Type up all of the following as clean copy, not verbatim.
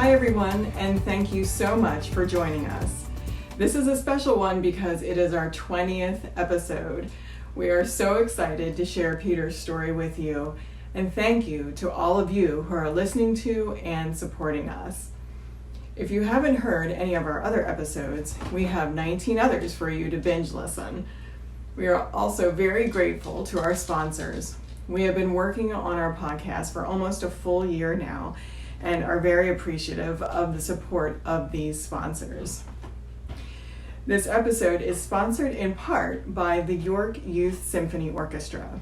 Hi everyone, and thank you so much for joining us. This is a special one because it is our 20th episode. We are so excited to share Peter's story with you, and thank you to all of you who are listening to and supporting us. If you haven't heard any of our other episodes, we have 19 others for you to binge listen. We are also very grateful to our sponsors. We have been working on our podcast for almost a full year now and are very appreciative of the support of these sponsors. This episode is sponsored in part by the York Youth Symphony Orchestra.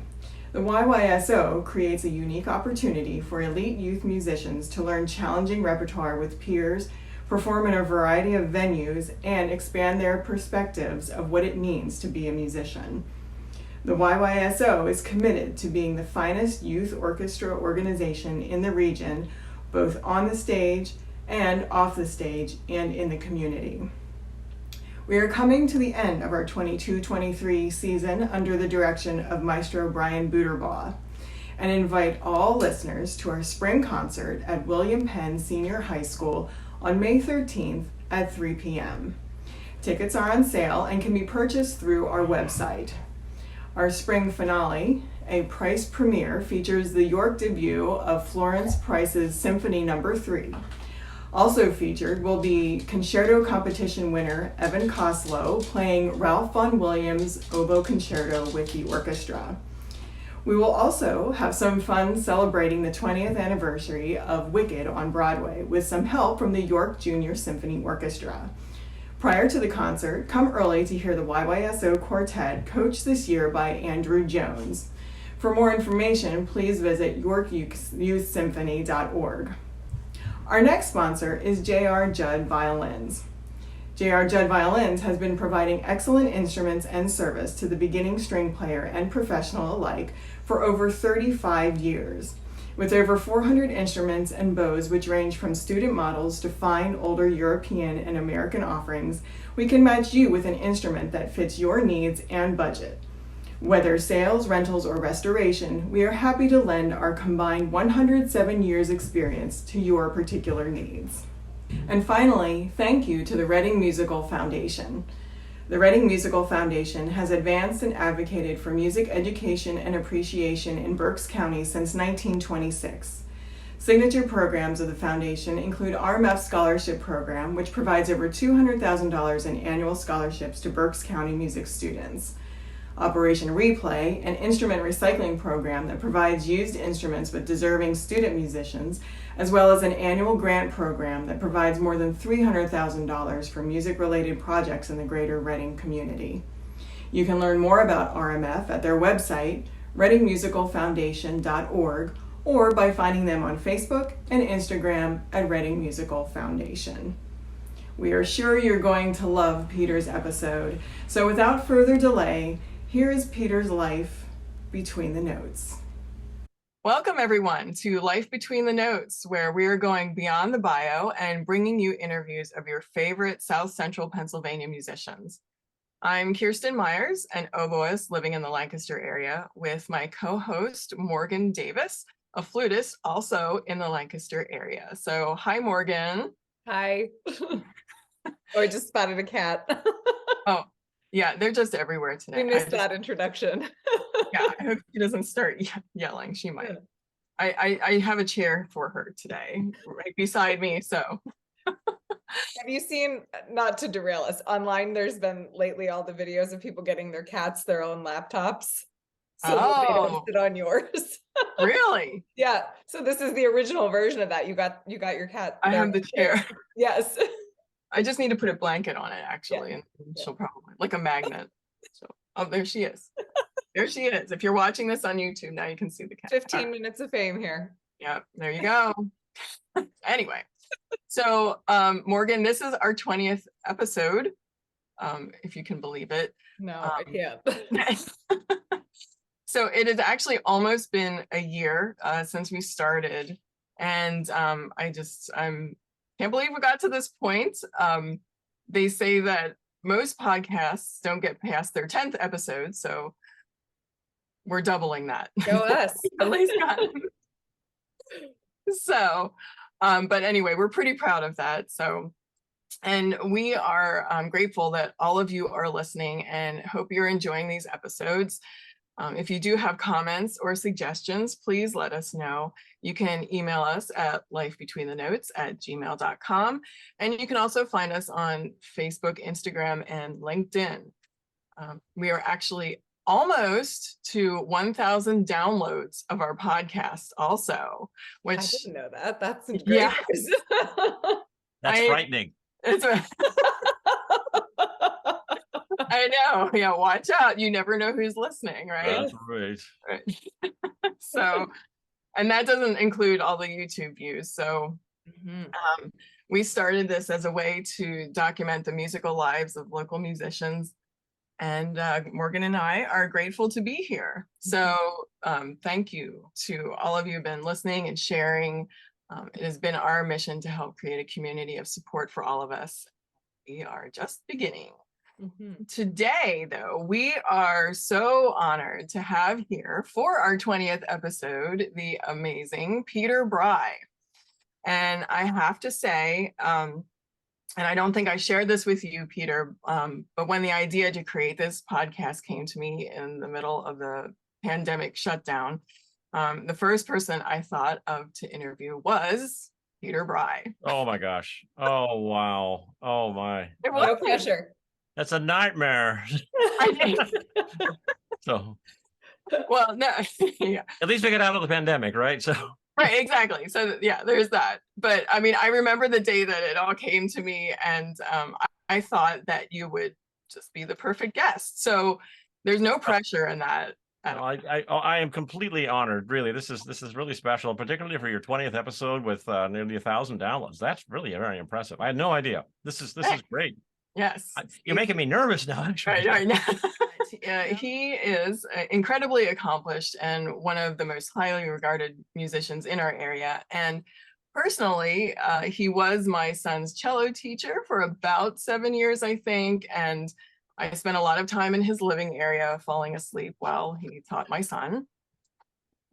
The YYSO creates a unique opportunity for elite youth musicians to learn challenging repertoire with peers, perform in a variety of venues, and expand their perspectives of what it means to be a musician. The YYSO is committed to being the finest youth orchestra organization in the region, both on the stage and off the stage and in the community. We are coming to the end of our 22-23 season under the direction of Maestro Brian Buderbaugh, and invite all listeners to our spring concert at William Penn Senior High School on May 13th at 3 p.m. Tickets are on sale and can be purchased through our website. Our spring finale, a Price premiere, features the York debut of Florence Price's Symphony No. 3. Also featured will be concerto competition winner Evan Koslow playing Ralph Vaughan Williams' Oboe Concerto with the orchestra. We will also have some fun celebrating the 20th anniversary of Wicked on Broadway with some help from the York Junior Symphony Orchestra. Prior to the concert, come early to hear the YYSO Quartet coached this year by Andrew Jones. For more information, please visit yorkyouthsymphony.org. Our next sponsor is J.R. Judd Violins. J.R. Judd Violins has been providing excellent instruments and service to the beginning string player and professional alike for over 35 years. With over 400 instruments and bows which range from student models to fine older European and American offerings, we can match you with an instrument that fits your needs and budget. Whether sales, rentals, or restoration, we are happy to lend our combined 107 years experience to your particular needs. And finally, thank you to the Reading Musical Foundation. The Reading Musical Foundation has advanced and advocated for music education and appreciation in Berks County since 1926. Signature programs of the foundation include RMF Scholarship Program, which provides over $200,000 in annual scholarships to Berks County music students. Operation Replay, an instrument recycling program that provides used instruments with deserving student musicians, as well as an annual grant program that provides more than $300,000 for music-related projects in the greater Reading community. You can learn more about RMF at their website, readingmusicalfoundation.org, or by finding them on Facebook and Instagram at Reading Musical Foundation. We are sure you're going to love Peter's episode, so without further delay, here is Peter's life between the notes. Welcome everyone to Life Between the Notes, where we are going beyond the bio and bringing you interviews of your favorite South Central Pennsylvania musicians. I'm Kirsten Myers, an oboist living in the Lancaster area, with my co-host Morgan Davis, a flutist also in the Lancaster area. So hi, Morgan. Hi. Oh, I just spotted a cat. Oh, yeah, they're just everywhere today. We missed that introduction. Yeah, I hope she doesn't start yelling. She might. Yeah. I have a chair for her today, right beside me, so. Have you seen, not to derail us, online there's been lately all the videos of people getting their cats their own laptops so that they don't sit on yours. Really? Yeah, so this is the original version of that. You got your cat. I have the chair. Yes. I just need to put a blanket on it, actually, and she'll probably, like a magnet. So, oh, there she is. There she is. If you're watching this on YouTube, now you can see the cat. 15 minutes of fame here. Yeah, there you go. Anyway, so Morgan, this is our 20th episode, if you can believe it. No, I can't. So it has actually almost been a year since we started, and I can't believe we got to this point. They say that most podcasts don't get past their 10th episode, so we're doubling that. Go us. At least got it. So But anyway, we're pretty proud of that. So, and we are grateful that all of you are listening and hope you're enjoying these episodes. If you do have comments or suggestions, please let us know. You can email us at lifebetweenthenotes@gmail.com. And you can also find us on Facebook, Instagram, and LinkedIn. We are actually almost to 1,000 downloads of our podcast also, which I didn't know that. That's great. Yeah. news. That's frightening. I know. Yeah, watch out. You never know who's listening, right? That's right. So, and that doesn't include all the YouTube views. So we started this as a way to document the musical lives of local musicians. And Morgan and I are grateful to be here. So thank you to all of you who've been listening and sharing. It has been our mission to help create a community of support for all of us. We are just beginning. Today, though, we are so honored to have here for our 20th episode, the amazing Peter Brye. And I have to say, and I don't think I shared this with you, Peter, but when the idea to create this podcast came to me in the middle of the pandemic shutdown, the first person I thought of to interview was Peter Brye. Oh my gosh. Oh, wow. Oh my. No pressure. That's a nightmare. So, well, no, yeah. At least we got out of the pandemic, right? So, right, exactly. So, yeah, there's that. But I mean, I remember the day that it all came to me, and I thought that you would just be the perfect guest. So, there's no pressure in that. I am completely honored. Really, this is really special, particularly for your 20th episode with nearly 1,000 downloads. That's really very impressive. I had no idea. This is great. Yes. You're making me nervous now, actually. Right. He is incredibly accomplished and one of the most highly regarded musicians in our area. And personally, he was my son's cello teacher for about 7 years, I think. And I spent a lot of time in his living area falling asleep while he taught my son.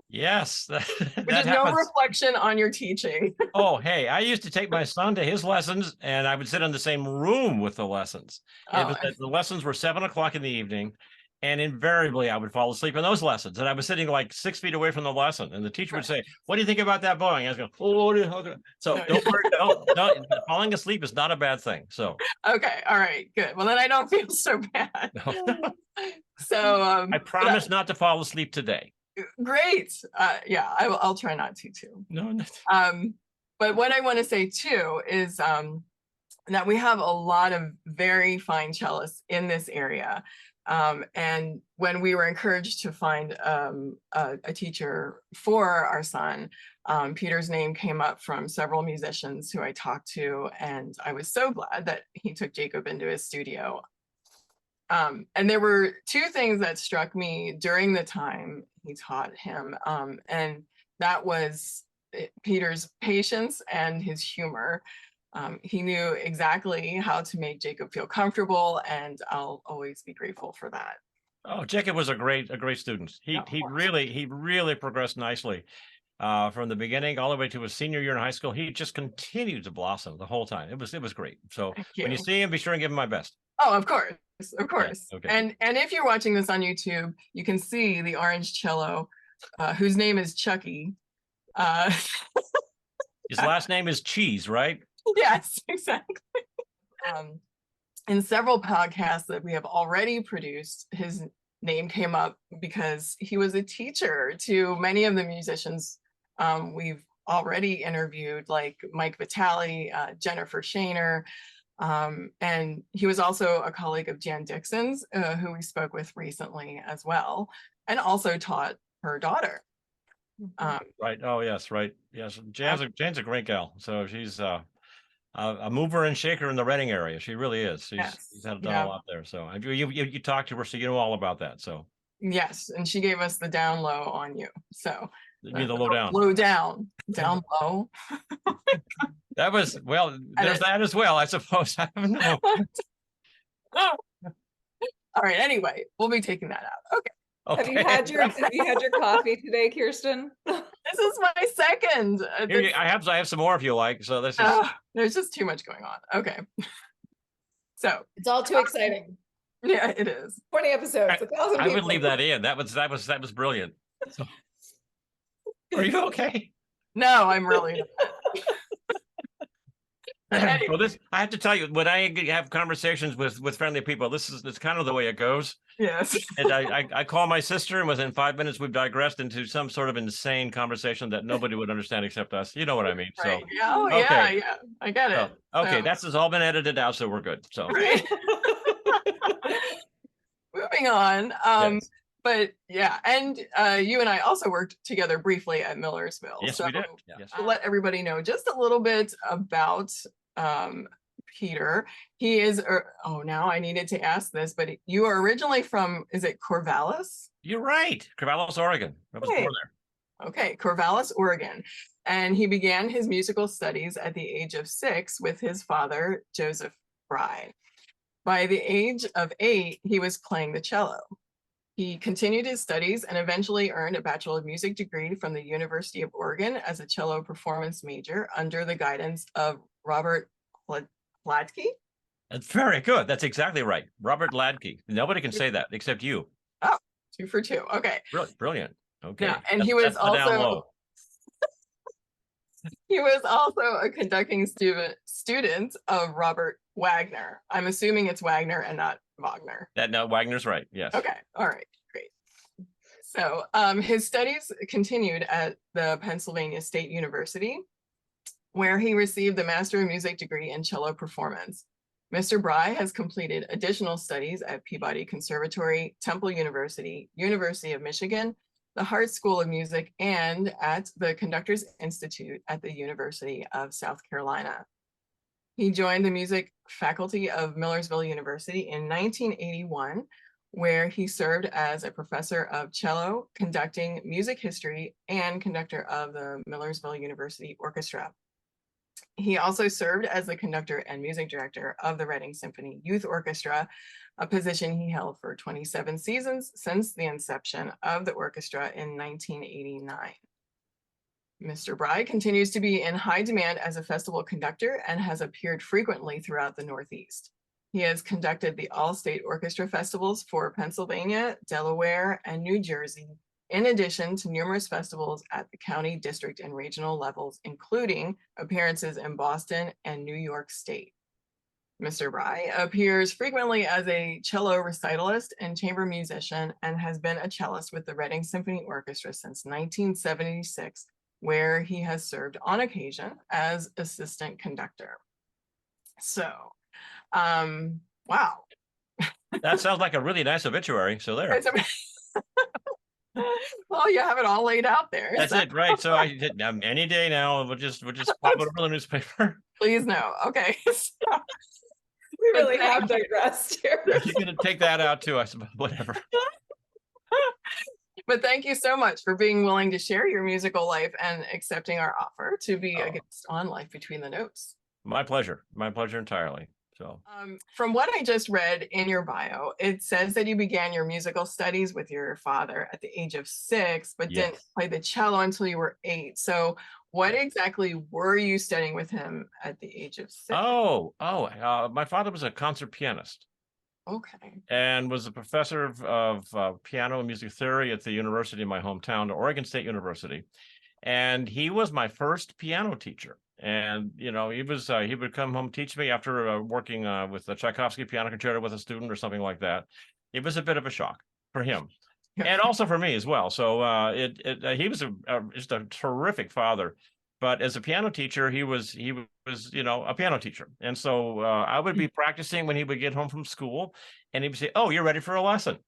Yes. Which is no reflection on your teaching. Oh, hey, I used to take my son to his lessons and I would sit in the same room with the lessons. The lessons were 7 o'clock in the evening. And invariably, I would fall asleep in those lessons. And I was sitting like 6 feet away from the lesson. And the teacher would say, "What do you think about that bowing?" I was going, "Oh, so don't worry. Don't, falling asleep is not a bad thing. So, okay. All right. Good. Well, then I don't feel so bad. No. So I promise not to fall asleep today. Great. Yeah, I'll try not to too. No. But what I want to say too is that we have a lot of very fine cellists in this area. And when we were encouraged to find a teacher for our son, Peter's name came up from several musicians who I talked to, and I was so glad that he took Jacob into his studio. And there were two things that struck me during the time he taught him, and that was Peter's patience and his humor. He knew exactly how to make Jacob feel comfortable, and I'll always be grateful for that. Oh, Jacob was a great student. He really progressed nicely from the beginning all the way to his senior year in high school. He just continued to blossom the whole time. It was great. So when you see him, be sure and give him my best. Oh, of course. Yeah, okay. And if you're watching this on YouTube, you can see the orange cello, whose name is Chucky. His last name is Cheese, right? Yes, exactly. In several podcasts that we have already produced, his name came up because he was a teacher to many of the musicians we've already interviewed, like Mike Vitale, Jennifer Shaner, and he was also a colleague of Jan Dixon's, who we spoke with recently as well, and also taught her daughter. Right. Oh, yes. Right. Yes. Jan's a great gal. So she's a mover and shaker in the Reading area. She really is. She's done a lot there. So you talked to her, so you know all about that. So yes, and she gave us the down low on you. So you mean the low down? Low down low. That was there's that as well, I suppose. I don't know. All right. Anyway, we'll be taking that out. Okay. Have you had your coffee today, Kirsten? This is my second. I have some more if you like. So this is there's just too much going on. Okay. So it's all too exciting. Yeah, it is. 20 episodes, 1,000 I would people. leave that in. That was brilliant. So, are you okay? No, I'm really not. Well, I have to tell you, when I have conversations with friendly people, it's kind of the way it goes. Yes. And I call my sister, and within 5 minutes, we've digressed into some sort of insane conversation that nobody would understand except us. You know what I mean? Right. So, Yeah. Oh, okay. yeah. I get it. Okay, that's all been edited out, so we're good. So, right. Moving on. Yes. But yeah, and you and I also worked together briefly at Millersville. Yes, so we did. Yes. I'll let everybody know just a little bit about Peter. He is, now I needed to ask this, but you are originally from, is it Corvallis? You're right. Corvallis, Oregon. I was born there. Okay, Corvallis, Oregon. And he began his musical studies at the age of 6 with his father, Joseph Brye. By the age of 8, he was playing the cello. He continued his studies and eventually earned a Bachelor of Music degree from the University of Oregon as a cello performance major under the guidance of Robert Ladke. That's very good. That's exactly right. Robert Ladke. Nobody can say that except you. Oh, 2 for 2. Okay. Brilliant. Okay. Yeah, and he was also he was also a conducting student of Robert Wagner. I'm assuming it's Wagner and not Wagner. No, Wagner's right. Yes. Okay. All right. Great. So his studies continued at the Pennsylvania State University, where he received the Master of Music degree in cello performance. Mr. Brye has completed additional studies at Peabody Conservatory, Temple University, University of Michigan, the Hart School of Music, and at the Conductors Institute at the University of South Carolina. He joined the music faculty of Millersville University in 1981, where he served as a professor of cello, conducting music history, and conductor of the Millersville University Orchestra. He also served as the conductor and music director of the Reading Symphony Youth Orchestra, a position he held for 27 seasons since the inception of the orchestra in 1989. Mr. Brye continues to be in high demand as a festival conductor and has appeared frequently throughout the Northeast. He has conducted the all-state orchestra festivals for Pennsylvania, Delaware, and New Jersey, in addition to numerous festivals at the county, district, and regional levels, including appearances in Boston and New York State. Mr. Brye appears frequently as a cello recitalist and chamber musician and has been a cellist with the Reading Symphony Orchestra since 1976, where he has served on occasion as assistant conductor. So, wow. That sounds like a really nice obituary. So there. Well, you have it all laid out there. That's it, right? So any day now, we'll just pop it over the newspaper. Please no. Okay. We really have digressed here. You're gonna take that out too, I suppose. Whatever. But thank you so much for being willing to share your musical life and accepting our offer to be a guest on Life Between the Notes. My pleasure. My pleasure entirely. So, from what I just read in your bio, it says that you began your musical studies with your father at the age of 6, but didn't play the cello until you were 8. So what exactly were you studying with him at the age of 6? My father was a concert pianist. Okay. And was a professor of piano and music theory at the university in my hometown, Oregon State University. And he was my first piano teacher. And, he would come home, teach me after working with the Tchaikovsky piano concerto with a student or something like that. It was a bit of a shock for him and also for me as well. So he was just a terrific father. But as a piano teacher, he was a piano teacher. And so I would be practicing when he would get home from school, and he would say, "Oh, you're ready for a lesson."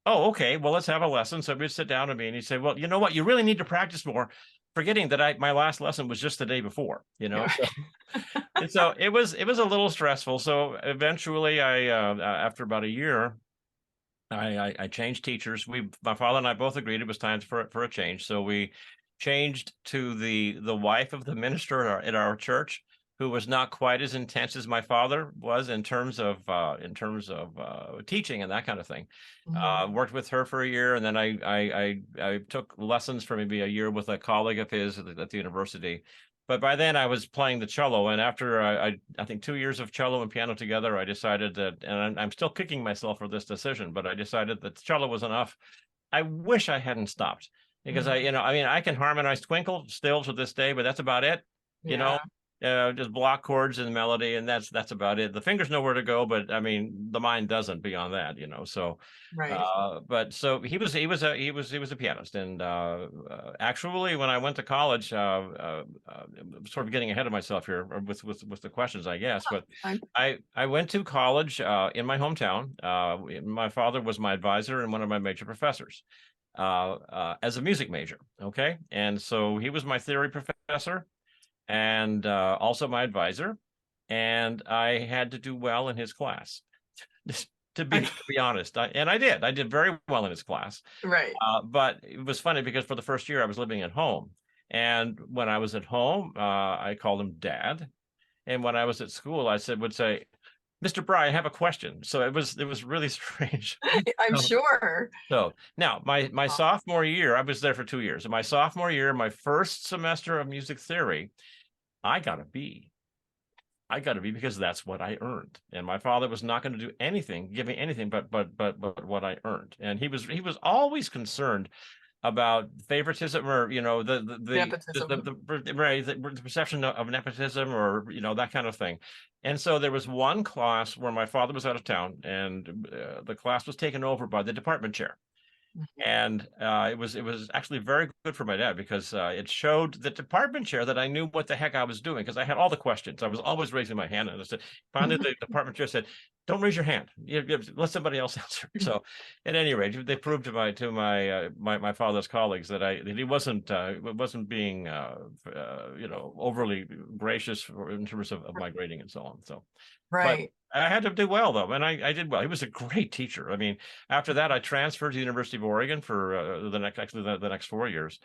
"Oh, okay, well, let's have a lesson." So we'd sit down to me and he'd say, "Well, you know what? You really need to practice more," forgetting that my last lesson was just the day before, So, and so it was a little stressful. So eventually after about a year, I changed teachers. My father and I both agreed it was time for a change. So we changed to the wife of the minister at our church, who was not quite as intense as my father was in terms of teaching and that kind of thing. Worked with her for a year, and then I took lessons for maybe a year with a colleague of his at the university. But by then I was playing the cello, and after I think 2 years of cello and piano together, I decided that, and I'm still kicking myself for this decision, but I decided that cello was enough. I wish I hadn't stopped, because I can harmonize twinkle still to this day, but that's about it. Just block chords and melody, and that's about it. The fingers know where to go, but I mean, the mind doesn't beyond that, So, Right. but so he was a pianist, and actually, when I went to college, sort of getting ahead of myself here with the questions, I guess, but I went to college in my hometown. My father was my advisor and one of my major professors as a music major. Okay, and so he was my theory professor, and also my advisor, and I had to do well in his class, just to be honest. I did very well in his class. Right. But it was funny because for the first year I was living at home, and when I was at home, I called him Dad, and when I was at school, I would say, "Mr. Brye, I have a question." So it was really strange. I'm sure. So now my sophomore year, I was there for 2 years. In my sophomore year, my first semester of music theory, I got a B. Because that's what I earned, and my father was not going to do anything, give me anything but what I earned. And he was always concerned about favoritism, or the perception of nepotism, or that kind of thing. And so there was one class where my father was out of town, and the class was taken over by the department chair. And it was actually very good for my dad, because it showed the department chair that I knew what the heck I was doing, because I had all the questions. I was always raising my hand, and I said, finally the department chair said, "Don't raise your hand. Let somebody else answer." So at any rate, they proved to my father's colleagues that he wasn't being overly gracious in terms of my grading and so on. So Right. But I had to do well, though, and I did well. He was a great teacher. I mean, after that, I transferred to the University of Oregon for the next 4 years,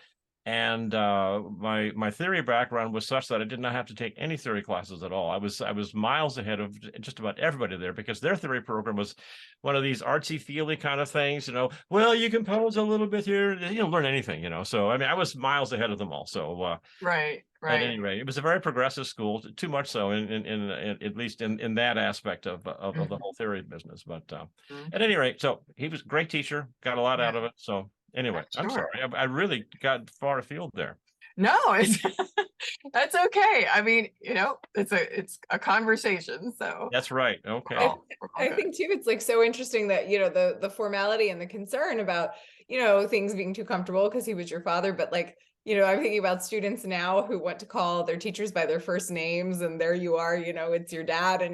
and my theory background was such that I did not have to take any theory classes at all. I was miles ahead of just about everybody there, because their theory program was one of these artsy feely kind of things. Well, you compose a little bit here. You don't learn anything. So I mean, I was miles ahead of them all. So Right. at any rate, it was a very progressive school, too much so in at least in that aspect of the whole theory business. But at any rate, so he was a great teacher, got a lot out of it. So anyway, I'm sorry, I really got far afield there. No, it's that's okay. I mean, it's a conversation. So that's right. Okay. I think too, it's like so interesting that the formality and the concern about things being too comfortable because he was your father, but like, I'm thinking about students now who want to call their teachers by their first names, and there you are, it's your dad, and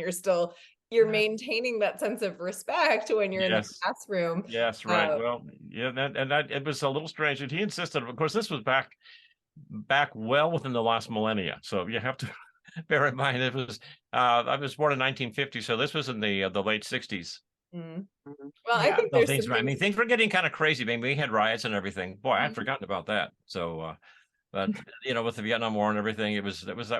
you're maintaining that sense of respect when you're in the classroom. Yes, right. Well, yeah, and it was a little strange. And he insisted, of course, this was back well within the last millennia. So you have to bear in mind, it was I was born in 1950, so this was in the late 60s. Mm-hmm. Well, I think there's things were getting kind of crazy. I mean, we had riots and everything. Boy, I'd forgotten about that. So, but with the Vietnam War and everything, that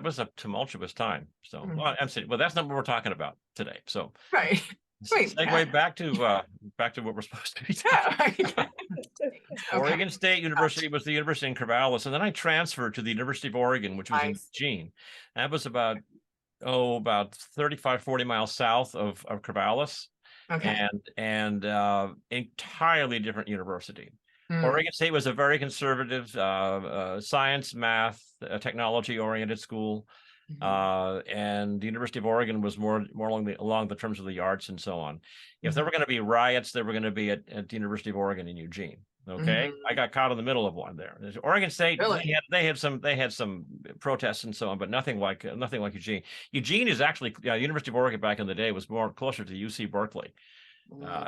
was a tumultuous time. So, well, that's not what we're talking about today. So, right. Segue back to what we're supposed to be talking about. Oregon State University was the university in Corvallis, and then I transferred to the University of Oregon, which was in Eugene. That was about 35-40 miles south of Corvallis. Okay. And entirely different university. Oregon State was a very conservative science, math, technology oriented school. And the University of Oregon was more along the terms of the arts and so on. If there were going to be riots, they were going to be at the University of Oregon in Eugene. Okay, I got caught in the middle of one there. Oregon State, really? they had some protests and so on, but nothing like Eugene. Eugene is actually University of Oregon back in the day was more closer to UC Berkeley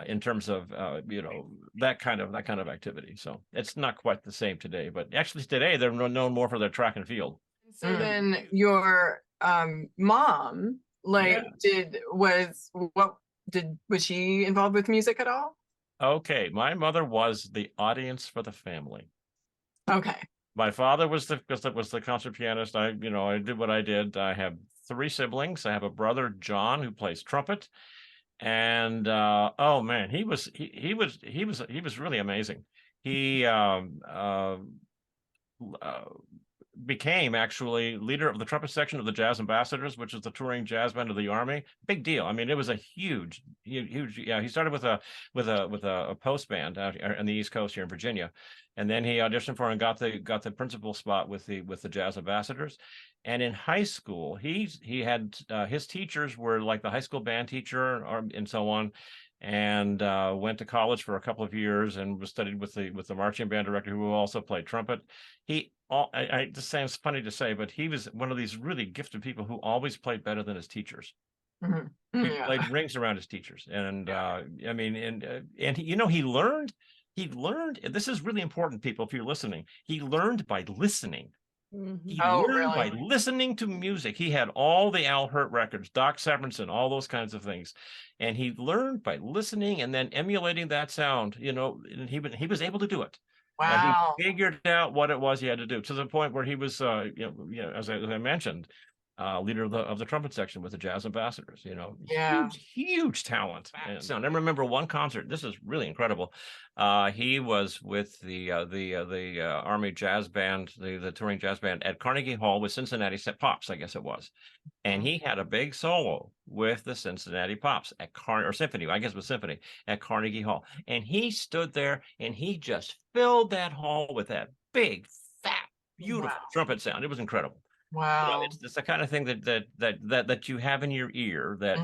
in terms of that kind of activity. So it's not quite the same today, but actually today they're known more for their track and field. So then your mom, was she involved with music at all? Okay, my mother was the audience for the family. Okay. My father was the concert pianist. I did what I did. I have three siblings. I have a brother, John, who plays trumpet. And oh man, he was really amazing. He became actually leader of the trumpet section of the Jazz Ambassadors, which is the touring jazz band of the Army. Big deal. I mean, it was a huge. Yeah, he started with a post band out here on the East Coast here in Virginia, and then he auditioned for and got the principal spot with the Jazz Ambassadors. And in high school, he had his teachers were like the high school band teacher and so on. And went to college for a couple of years and was studied with the marching band director who also played trumpet. This sounds funny to say, but he was one of these really gifted people who always played better than his teachers. Mm-hmm. He played rings around his teachers, and I mean, and he learned. This is really important, people. If you're listening, he learned by listening. He learned by listening to music. He had all the Al Hirt records, Doc Severinsen, all those kinds of things, and he learned by listening and then emulating that sound. And he was able to do it. Wow! He figured out what it was he had to do, to the point where he was, as I mentioned, leader of the trumpet section with the Jazz Ambassadors. Huge talent. And I remember one concert. This is really incredible. He was with the Army Jazz Band, the touring jazz band at Carnegie Hall with Cincinnati Pops, I guess it was, and he had a big solo with the Cincinnati Pops or Symphony, I guess it was Symphony, at Carnegie Hall, and he stood there and he just filled that hall with that big, fat, beautiful trumpet sound. It was incredible. Wow! It's the kind of thing that you have in your ear that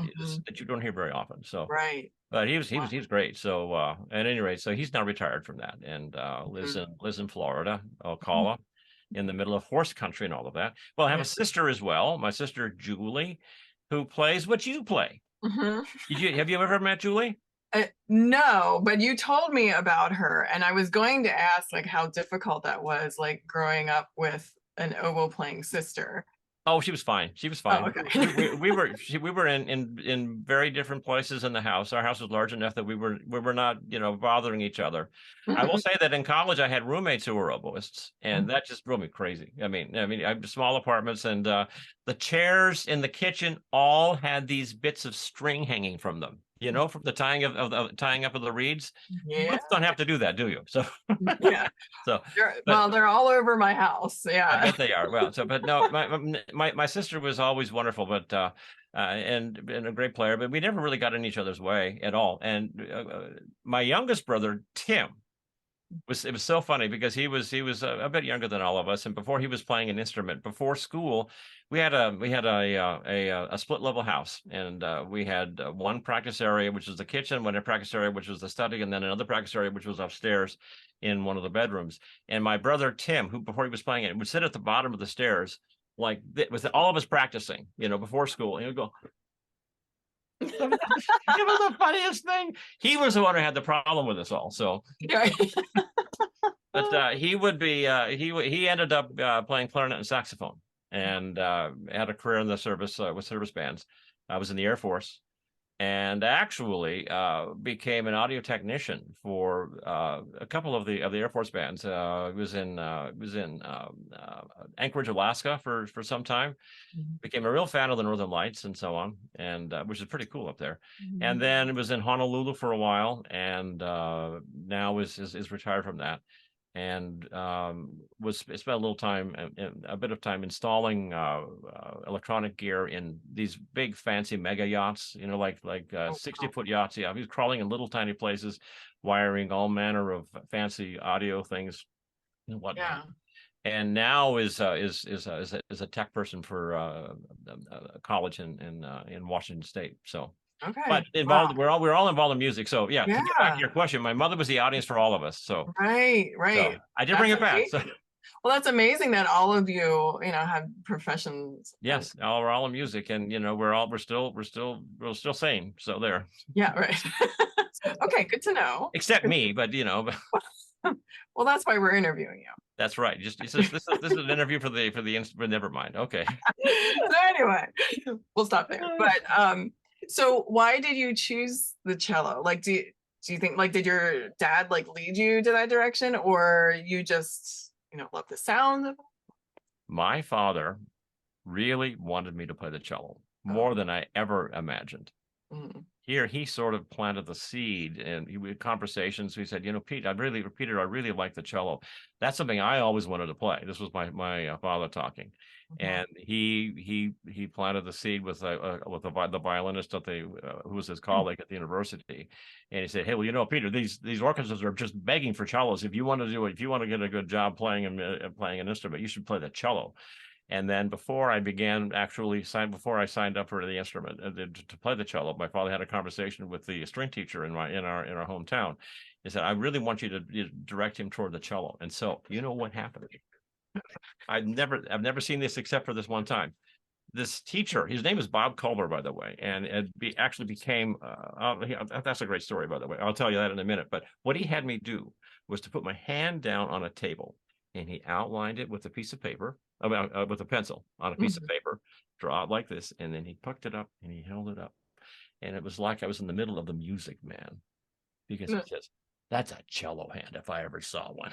you don't hear very often. So right. But he's great. So at any rate, so he's now retired from that and lives in Florida, Ocala, in the middle of horse country and all of that. Well, I have a sister as well, my sister Julie, who plays what you play. Have you ever met Julie? No, but you told me about her, and I was going to ask like how difficult that was, like growing up with an oboe playing sister. Oh, she was fine. She was fine. Oh, okay. we were in very different places in the house. Our house was large enough that we were not, bothering each other. I will say that in college I had roommates who were oboists, and that just drove me crazy. I mean, I have small apartments, and the chairs in the kitchen all had these bits of string hanging from them. From the tying up of the reeds. You don't have to do that, do you? So yeah. They're all over my house. Yeah, I bet they are. Well, but no, my sister was always wonderful, but and a great player, but we never really got in each other's way at all. And my youngest brother Tim it was so funny because he was a bit younger than all of us, and before he was playing an instrument before school, we had a split level house, and we had one practice area, which was the kitchen, one practice area, which was the study, and then another practice area, which was upstairs in one of the bedrooms. And my brother Tim, who before he was playing it, would sit at the bottom of the stairs with all of us practicing, before school, and he would go. It was the funniest thing. He was the one who had the problem with us all. So, but he would be. He ended up playing clarinet and saxophone, and had a career in the service with service bands. I was in the Air Force, and actually became an audio technician for a couple of the Air Force bands. Was in Anchorage, Alaska for some time. Became a real fan of the Northern Lights and so on, and which is pretty cool up there. And then it was in Honolulu for a while, and now is retired from that, and spent a little time, a bit of time installing electronic gear in these big fancy mega yachts, 60-foot yachts. Yeah, he was crawling in little tiny places, wiring all manner of fancy audio things and whatnot. Yeah. And now is a tech person for a college in Washington State. So, but involved, we're all involved in music. So yeah, to get back to your question, my mother was the audience for all of us. So right. So I did bring it back. So. Well, that's amazing that all of you, have professions. Yes, we're all in music, and we're still sane. So there. Yeah. Right. Okay. Good to know. Except me, but Well, that's why we're interviewing you. That's right. This is an interview for but never mind. Okay. So anyway, we'll stop there. But so why did you choose the cello? Like, do you think did your dad lead you to that direction, or you just love the sound of it? My father really wanted me to play the cello more than I ever imagined. Here, he sort of planted the seed, and we had conversations. He said, Peter, I really like the cello. That's something I always wanted to play. This was my father talking, and he planted the seed with the violinist at who was his colleague at the university, and he said, hey, well, Peter, these orchestras are just begging for cellos. If you want to do it, if you want to get a good job playing an instrument, you should play the cello. And then before I signed up for the instrument to play the cello, my father had a conversation with the string teacher in our hometown. He said, I really want you to direct him toward the cello. And so, you know what happened? I've never seen this except for this one time. This teacher, his name is Bob Culver, by the way, and actually became, that's a great story, by the way. I'll tell you that in a minute. But what he had me do was to put my hand down on a table, and he outlined it with a piece of paper, with a pencil on a piece of paper, draw it like this, and then he pucked it up and he held it up. And it was like I was in the middle of the Music Man, because he says, that's a cello hand if I ever saw one.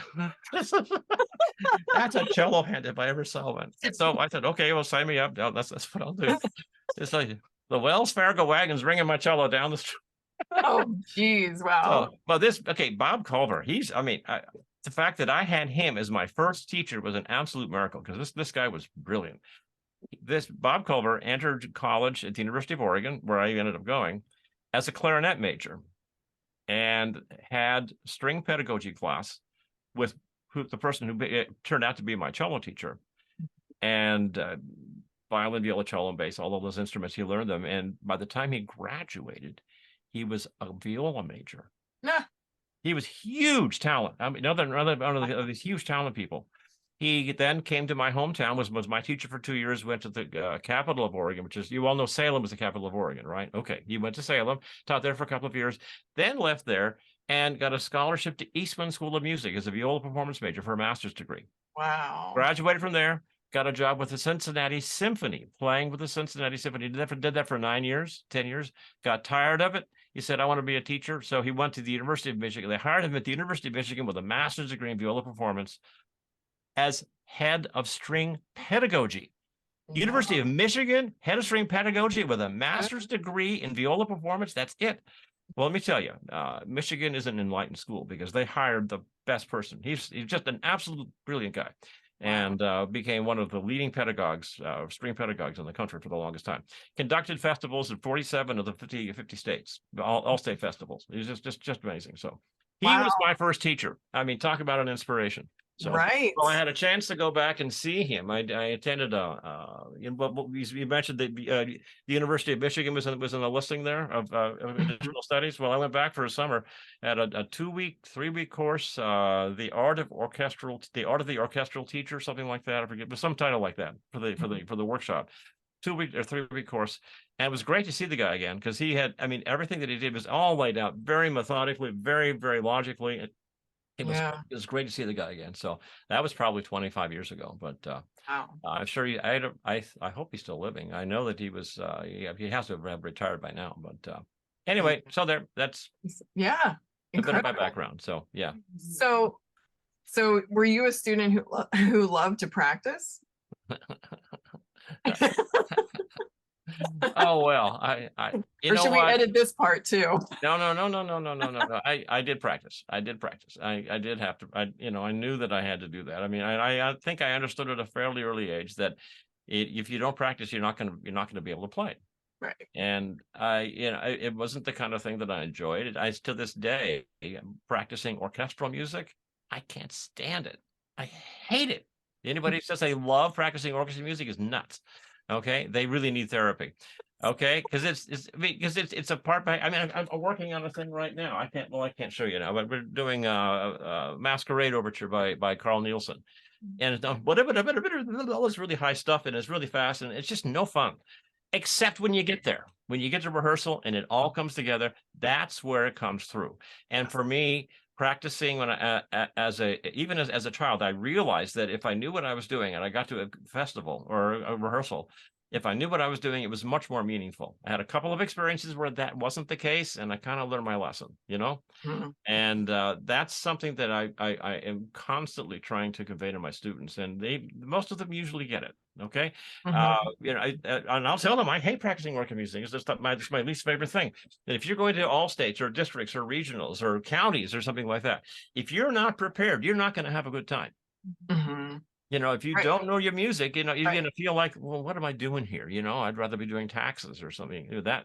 That's a cello hand if I ever saw one. So I said, okay, well, sign me up. No, that's what I'll do. It's like the Wells Fargo wagon's ringing my cello down the street. Oh, geez, wow. So, Bob Culver, the fact that I had him as my first teacher was an absolute miracle, because this guy was brilliant. This Bob Culver entered college at the University of Oregon, where I ended up going, as a clarinet major, and had string pedagogy class with the person who turned out to be my cello teacher, and violin, viola, cello, and bass, all of those instruments, he learned them. And by the time he graduated, he was a viola major. He was huge talent. I mean, another these huge talent people. He then came to my hometown, was my teacher for 2 years, went to the capital of Oregon, which is, you all know Salem is the capital of Oregon, right? Okay. He went to Salem, taught there for a couple of years, then left there and got a scholarship to Eastman School of Music as a viola performance major for a master's degree. Wow. Graduated from there, got a job with the Cincinnati Symphony, playing with the Cincinnati Symphony. Did that for 10 years, got tired of it. He said, I want to be a teacher. So he went to the University of Michigan. They hired him at the University of Michigan with a master's degree in viola performance as head of string pedagogy. University of Michigan, head of string pedagogy with a master's degree in viola performance. That's it. Well, let me tell you, Michigan is an enlightened school, because they hired the best person. He's just an absolute brilliant guy, and became one of the leading pedagogues, string pedagogues in the country for the longest time. Conducted festivals in 47 of the 50 states, all state festivals. He's just amazing. So he was my first teacher. I mean, talk about an inspiration. So, right. Well, I had a chance to go back and see him. I attended you mentioned that the University of Michigan was in the listing there of additional studies. Well, I went back for a summer at a 3-week course, the art of the orchestral teacher, something like that. I forget, but some title like that for the workshop. 2-week or 3-week course. And it was great to see the guy again, because he had, everything that he did was all laid out very methodically, very, very logically. It was great to see the guy again. So that was probably 25 years ago, but I'm sure I hope he's still living. I know that he was, he has to have retired by now, but anyway, so that's a bit of my background. So, yeah. So were you a student who loved to practice? Oh, well, or should we edit this part too? No. I did practice. I did have to, I knew that I had to do that. I think I understood at a fairly early age that if you don't practice, you're not going to be able to play. Right. And it wasn't the kind of thing that I enjoyed. To this day, practicing orchestral music, I can't stand it. I hate it. Anybody who says they love practicing orchestral music is nuts. Okay, they really need therapy. Okay, because it's a part by. I'm working on a thing right now. I can't show you now, but we're doing a Masquerade Overture by Carl Nielsen, and it's all this really high stuff, and it's really fast, and it's just no fun, except when you get there. When you get to rehearsal and it all comes together, that's where it comes through. And for me, practicing when as a child, I realized that if I knew what I was doing and I got to a festival or a rehearsal, if I knew what I was doing, it was much more meaningful. I had a couple of experiences where that wasn't the case, and I kind of learned my lesson, and that's something that I am constantly trying to convey to my students, and most of them usually get it. Okay. Mm-hmm. And I'll tell them I hate practicing work music. It's just my least favorite thing. And if you're going to all states or districts or regionals or counties or something like that, if you're not prepared, you're not going to have a good time. Mm-hmm. If you Right. don't know your music, you're Right. going to feel like, well, what am I doing here? I'd rather be doing taxes or something that.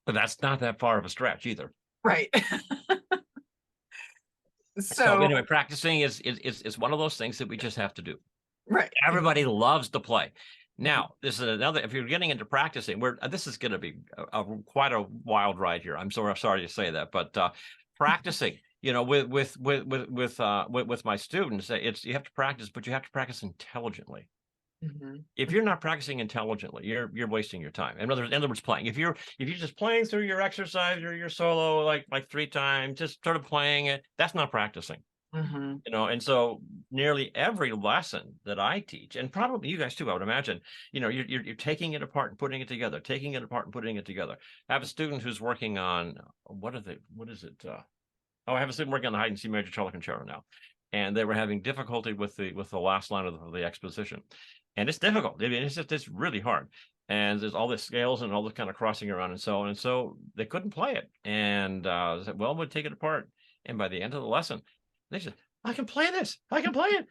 But that's not that far of a stretch either. Right. So anyway, practicing is one of those things that we just have to do. Right. Everybody loves to play. Now, this is another. If you're getting into practicing, this is going to be quite a wild ride here. I'm sorry to say that, but practicing, with my students, you have to practice, but you have to practice intelligently. Mm-hmm. If you're not practicing intelligently, you're wasting your time. In other words, playing. If you're just playing through your exercise or your solo like 3 times, just sort of playing it, that's not practicing. Mm-hmm. And so nearly every lesson that I teach, and probably you guys too, I would imagine, you're taking it apart and putting it together, taking it apart and putting it together. I have a student who's working on what is it? I have a student working on the Haydn C major cello concerto now, and they were having difficulty with the last line of the exposition. And it's difficult. I mean, it's really hard. And there's all the scales and all this kind of crossing around and so on. And so they couldn't play it. And I said, well, we'll take it apart. And by the end of the lesson, they said, I can play this. I can play it.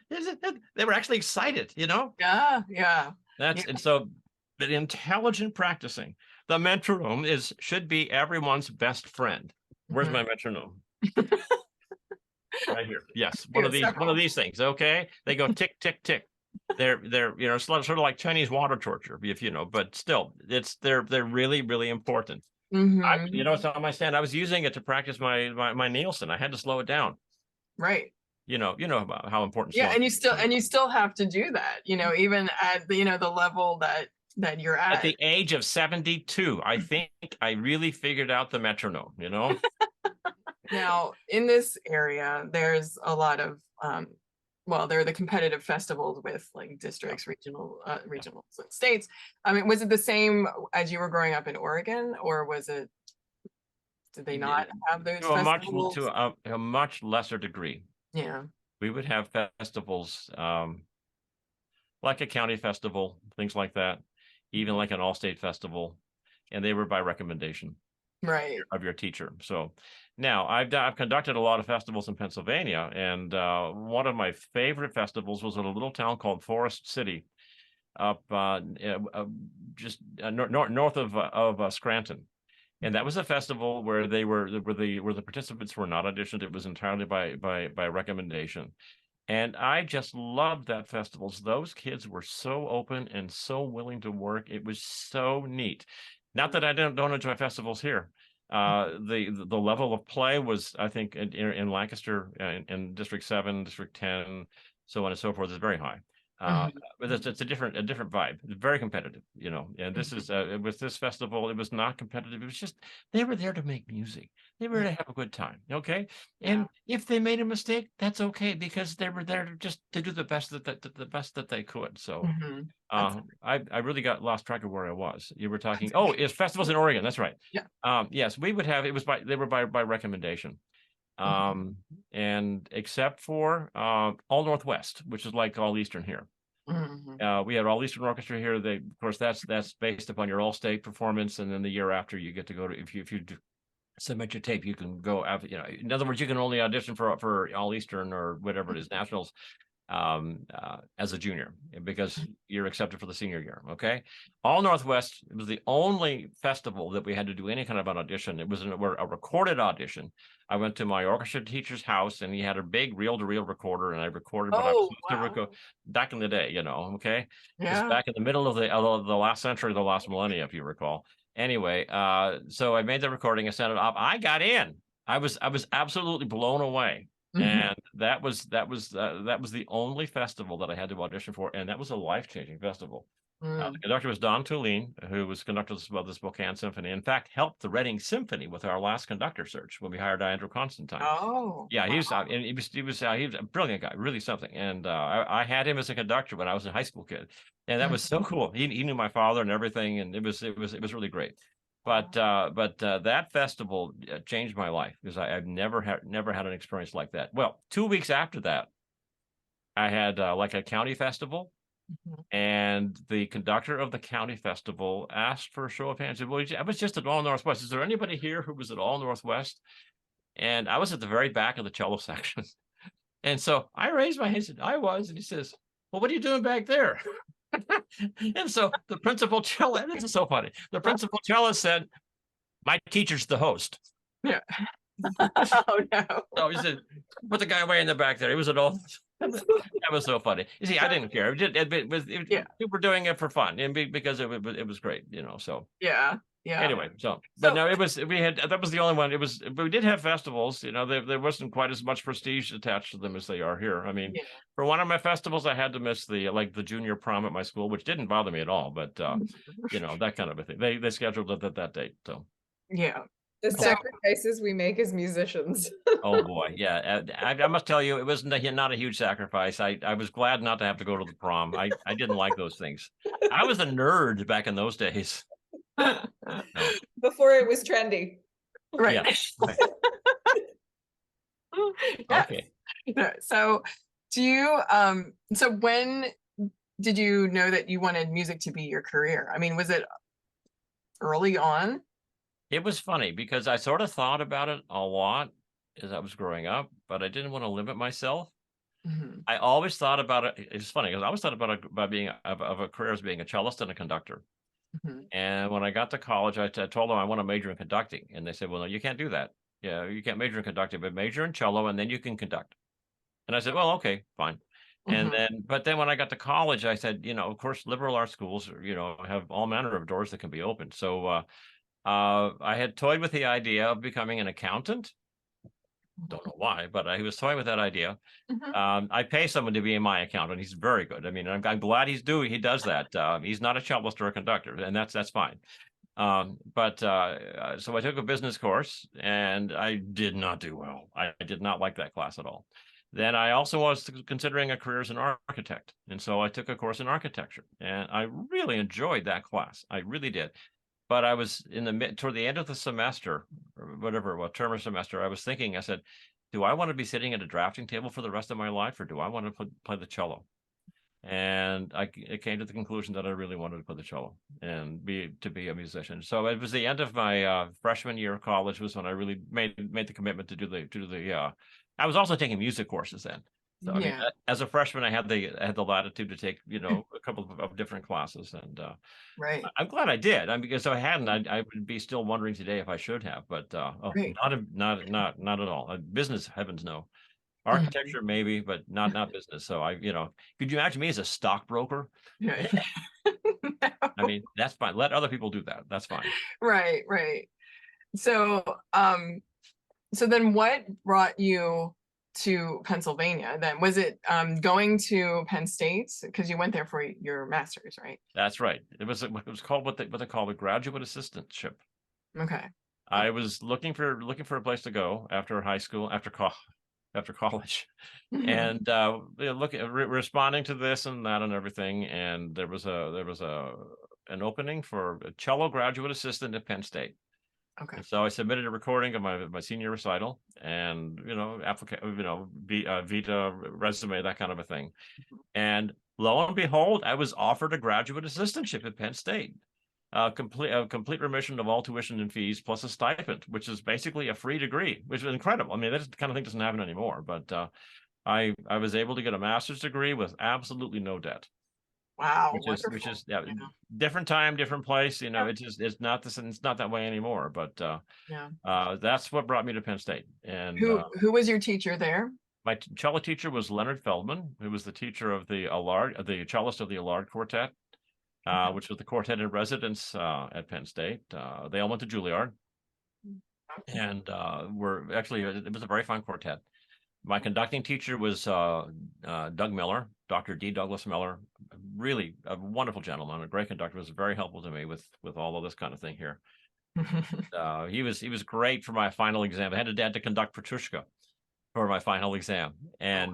They were actually excited, Yeah. Yeah. And so the intelligent practicing, the metronome should be everyone's best friend. Where's my metronome? Right here. Yes. One of these things. Okay. They go tick, tick, tick. They're sort of like Chinese water torture, but still they're really, really important. Mm-hmm. It's on my stand. I was using it to practice my Nielsen. I had to slow it down. Right. About how important. Yeah, and you still have to do that, even at the level that you're at. At the age of 72, I think I really figured out the metronome, Now, in this area, there's a lot of there are the competitive festivals with like districts, regionals, and states. I mean, was it the same as you were growing up in Oregon, or did they not have those festivals? To a much lesser degree. Yeah. We would have festivals like a county festival, things like that, even like an all-state festival, and they were by recommendation, right, of your teacher. So now I've conducted a lot of festivals in Pennsylvania, and one of my favorite festivals was in a little town called Forest City, up just north of Scranton. And that was a festival where the participants were not auditioned. It was entirely by recommendation. And I just loved that festival. Those kids were so open and so willing to work. It was so neat. Not that I don't enjoy festivals here. The level of play was, I think, in Lancaster, in District 7, District 10, so on and so forth, is very high. But it's a different vibe. It's very competitive, and this is with this festival, it was not competitive. It was just, they were there to make music. They were there to have a good time. Okay. And if they made a mistake, that's okay, because they were there to do the best that they could. So I really got lost track of where I was. You were talking, it's festivals in Oregon. That's right. Yeah. Yes, we would have, they were by recommendation. And except for All Northwest, which is like All Eastern here. We had All Eastern Orchestra here. Of course, that's based upon your all-state performance, and then the year after you get to go to, if you submit your tape, you can go after, in other words, you can only audition for All Eastern or whatever it is, nationals, as a junior, because you're accepted for the senior year. Okay. All Northwest, it was the only festival that we had to do any kind of an audition. It was a recorded audition. I went to my orchestra teacher's house, and he had a big reel-to-reel recorder, and I recorded, but I was supposed to record back in the day, okay. It's back in the middle of the last century, the last millennia, if you recall. Anyway, so I made the recording, I sent it up. I got in. I was absolutely blown away. And that was the only festival that I had to audition for, and that was a life-changing festival. The conductor was Don Tulin, who was conductor of the Spokane Symphony. In fact, helped the Reading Symphony with our last conductor search when we hired Andrew Constantine. Yeah, he was a brilliant guy, really something. And I had him as a conductor when I was a high school kid, and that was so cool. He knew my father and everything, and it was really great. But that festival changed my life, because I've never had an experience like that. Well, 2 weeks after that, I had like a county festival, And the conductor of the county festival asked for a show of hands. Said, well, I was just at All Northwest. Is there anybody here who was at All Northwest? And I was at the very back of the cello section. And so I raised my hand and said, I was. And he says, well, what are you doing back there? And so the principal cellist, this is so funny. The principal cellist said, my teacher's the host. Yeah. Oh no. So he said, put the guy way in the back there. He was at all. That was so funny. You see, I didn't care. We were doing it for fun and because it was great, so. Yeah. Yeah. Anyway, but no, that was the only one. We did have festivals, there wasn't quite as much prestige attached to them as they are here. I mean, for one of my festivals, I had to miss the junior prom at my school, which didn't bother me at all, but that kind of a thing. They scheduled it at that date. So yeah. The sacrifices we make as musicians. Oh boy, yeah. I must tell you, it was not a huge sacrifice. I was glad not to have to go to the prom. I didn't like those things. I was a nerd back in those days. Before it was trendy. Right. Yeah. Yes. Okay. So so when did you know that you wanted music to be your career? I mean, was it early on? It was funny because I sort of thought about it a lot as I was growing up, but I didn't want to limit myself. I always thought about it. It's funny because I always thought about being of a career as being a cellist and a conductor. And when I got to college, I told them I want to major in conducting, and they said, "Well, no, you can't do that. Yeah, you can't major in conducting, but major in cello, and then you can conduct." And I said, "Well, okay, fine." But then when I got to college, I said, of course, liberal arts schools, have all manner of doors that can be opened. So I had toyed with the idea of becoming an accountant. Don't know why, but I was toying with that idea. I pay someone to be my accountant. He's very good. I mean, I'm glad he does that. He's not a cellist or a conductor, and that's fine. So I took a business course, and I did not do well. I did not like that class at all. Then I also was considering a career as an architect, and so I took a course in architecture, and I really enjoyed that class. I really did. But I was toward the end of the semester, or whatever, term or semester, I was thinking, I said, do I want to be sitting at a drafting table for the rest of my life, or do I want to play the cello? And I came to the conclusion that I really wanted to play the cello and be a musician. So it was the end of my freshman year of college was when I really made the commitment to do the. I was also taking music courses then. So I mean, as a freshman, I had the latitude to take a couple of different classes, and right. I'm glad I did. Because if I hadn't, I would be still wondering today if I should have. But Right. not at all. Business, heavens no. Architecture maybe, but not business. So could you imagine me as a stockbroker? Yeah. I mean, that's fine. Let other people do that. That's fine. Right. So so then what brought you to Pennsylvania then? Was it going to Penn State because you went there for your master's, right? That's right. It was called what they call a graduate assistantship. Okay. I was looking for a place to go after high school, after college, and responding to this and that and everything, and there was an opening for a cello graduate assistant at Penn State. Okay. And so I submitted a recording of my senior recital and, vita, resume, that kind of a thing. And lo and behold, I was offered a graduate assistantship at Penn State. Complete remission of all tuition and fees plus a stipend, which is basically a free degree, which is incredible. I mean, that kind of thing doesn't happen anymore. But I was able to get a master's degree with absolutely no debt. Wow, which is different time, different place. It's not that way anymore. But that's what brought me to Penn State. And who was your teacher there? My cello teacher was Leonard Feldman, who was the teacher of the cellist of the Allard Quartet, which was the quartet in residence at Penn State. They all went to Juilliard, and it was a very fine quartet. My conducting teacher was Doug Miller, Dr. D. Douglas Miller, really a wonderful gentleman, a great conductor. Was very helpful to me with all of this kind of thing here. He was great for my final exam. I had to conduct Petrushka for my final exam, and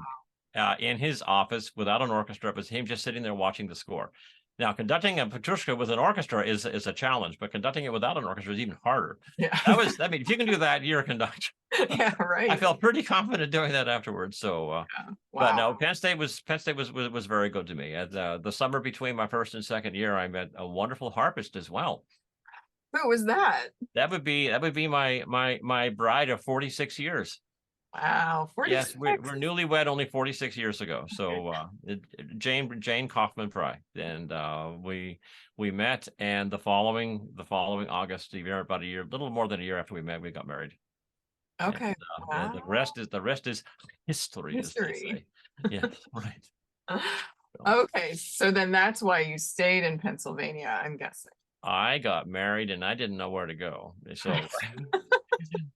in his office without an orchestra, it was him just sitting there watching the score. Now, conducting a Petrushka with an orchestra is a challenge, but conducting it without an orchestra is even harder. Yeah. I mean, if you can do that, you're a conductor. Yeah, right. I felt pretty confident doing that afterwards. So, Yeah. but no, Wow. Penn State was very good to me. The summer between my first and second year, I met a wonderful harpist as well. Who was that? That would be my bride of 46 years. Wow, 46. Yes, we're newlywed only 46 years ago. So Jane Kaufman Brye, and we met, and the following August, about a year, little more than a year after we met, we got married. Okay. And, Wow. the rest is history, as they say. Yeah, right. Okay, so then that's why you stayed in Pennsylvania, I'm guessing. I got married and I didn't know where to go.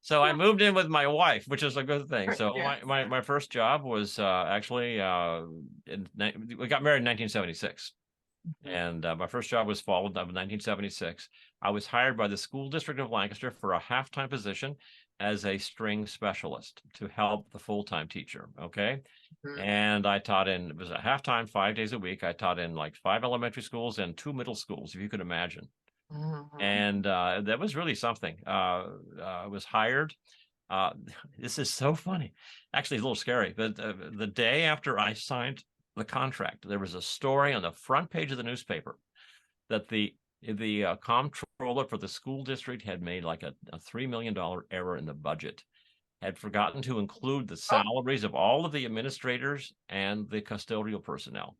So I moved in with my wife, which is a good thing. So Yeah. my first job was actually we got married in 1976. And my first job was fall of 1976. I was hired by the school district of Lancaster for a half-time position as a string specialist to help the full-time teacher. Okay. And I taught it was a half-time, 5 days a week. I taught in like 5 elementary schools and 2 middle schools, if you could imagine. And that was really something. I was hired. This is so funny. Actually, it's a little scary. But the day after I signed the contract, there was a story on the front page of the newspaper that the comptroller for the school district had made like a $3 million error in the budget, had forgotten to include the salaries of all of the administrators and the custodial personnel.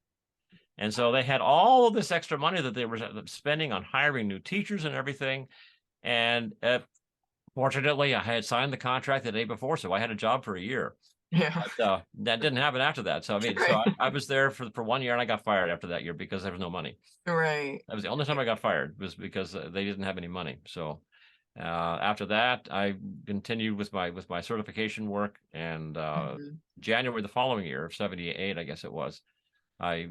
And so they had all of this extra money that they were spending on hiring new teachers and everything. And fortunately, I had signed the contract the day before, so I had a job for a year. Yeah. But, that didn't happen after that. So I mean, so I was there for 1 year, and I got fired after that year because there was no money. Right. That was the only time I got fired, was because they didn't have any money. So after that, I continued with my certification work, and January the following year of 78, I guess it was, I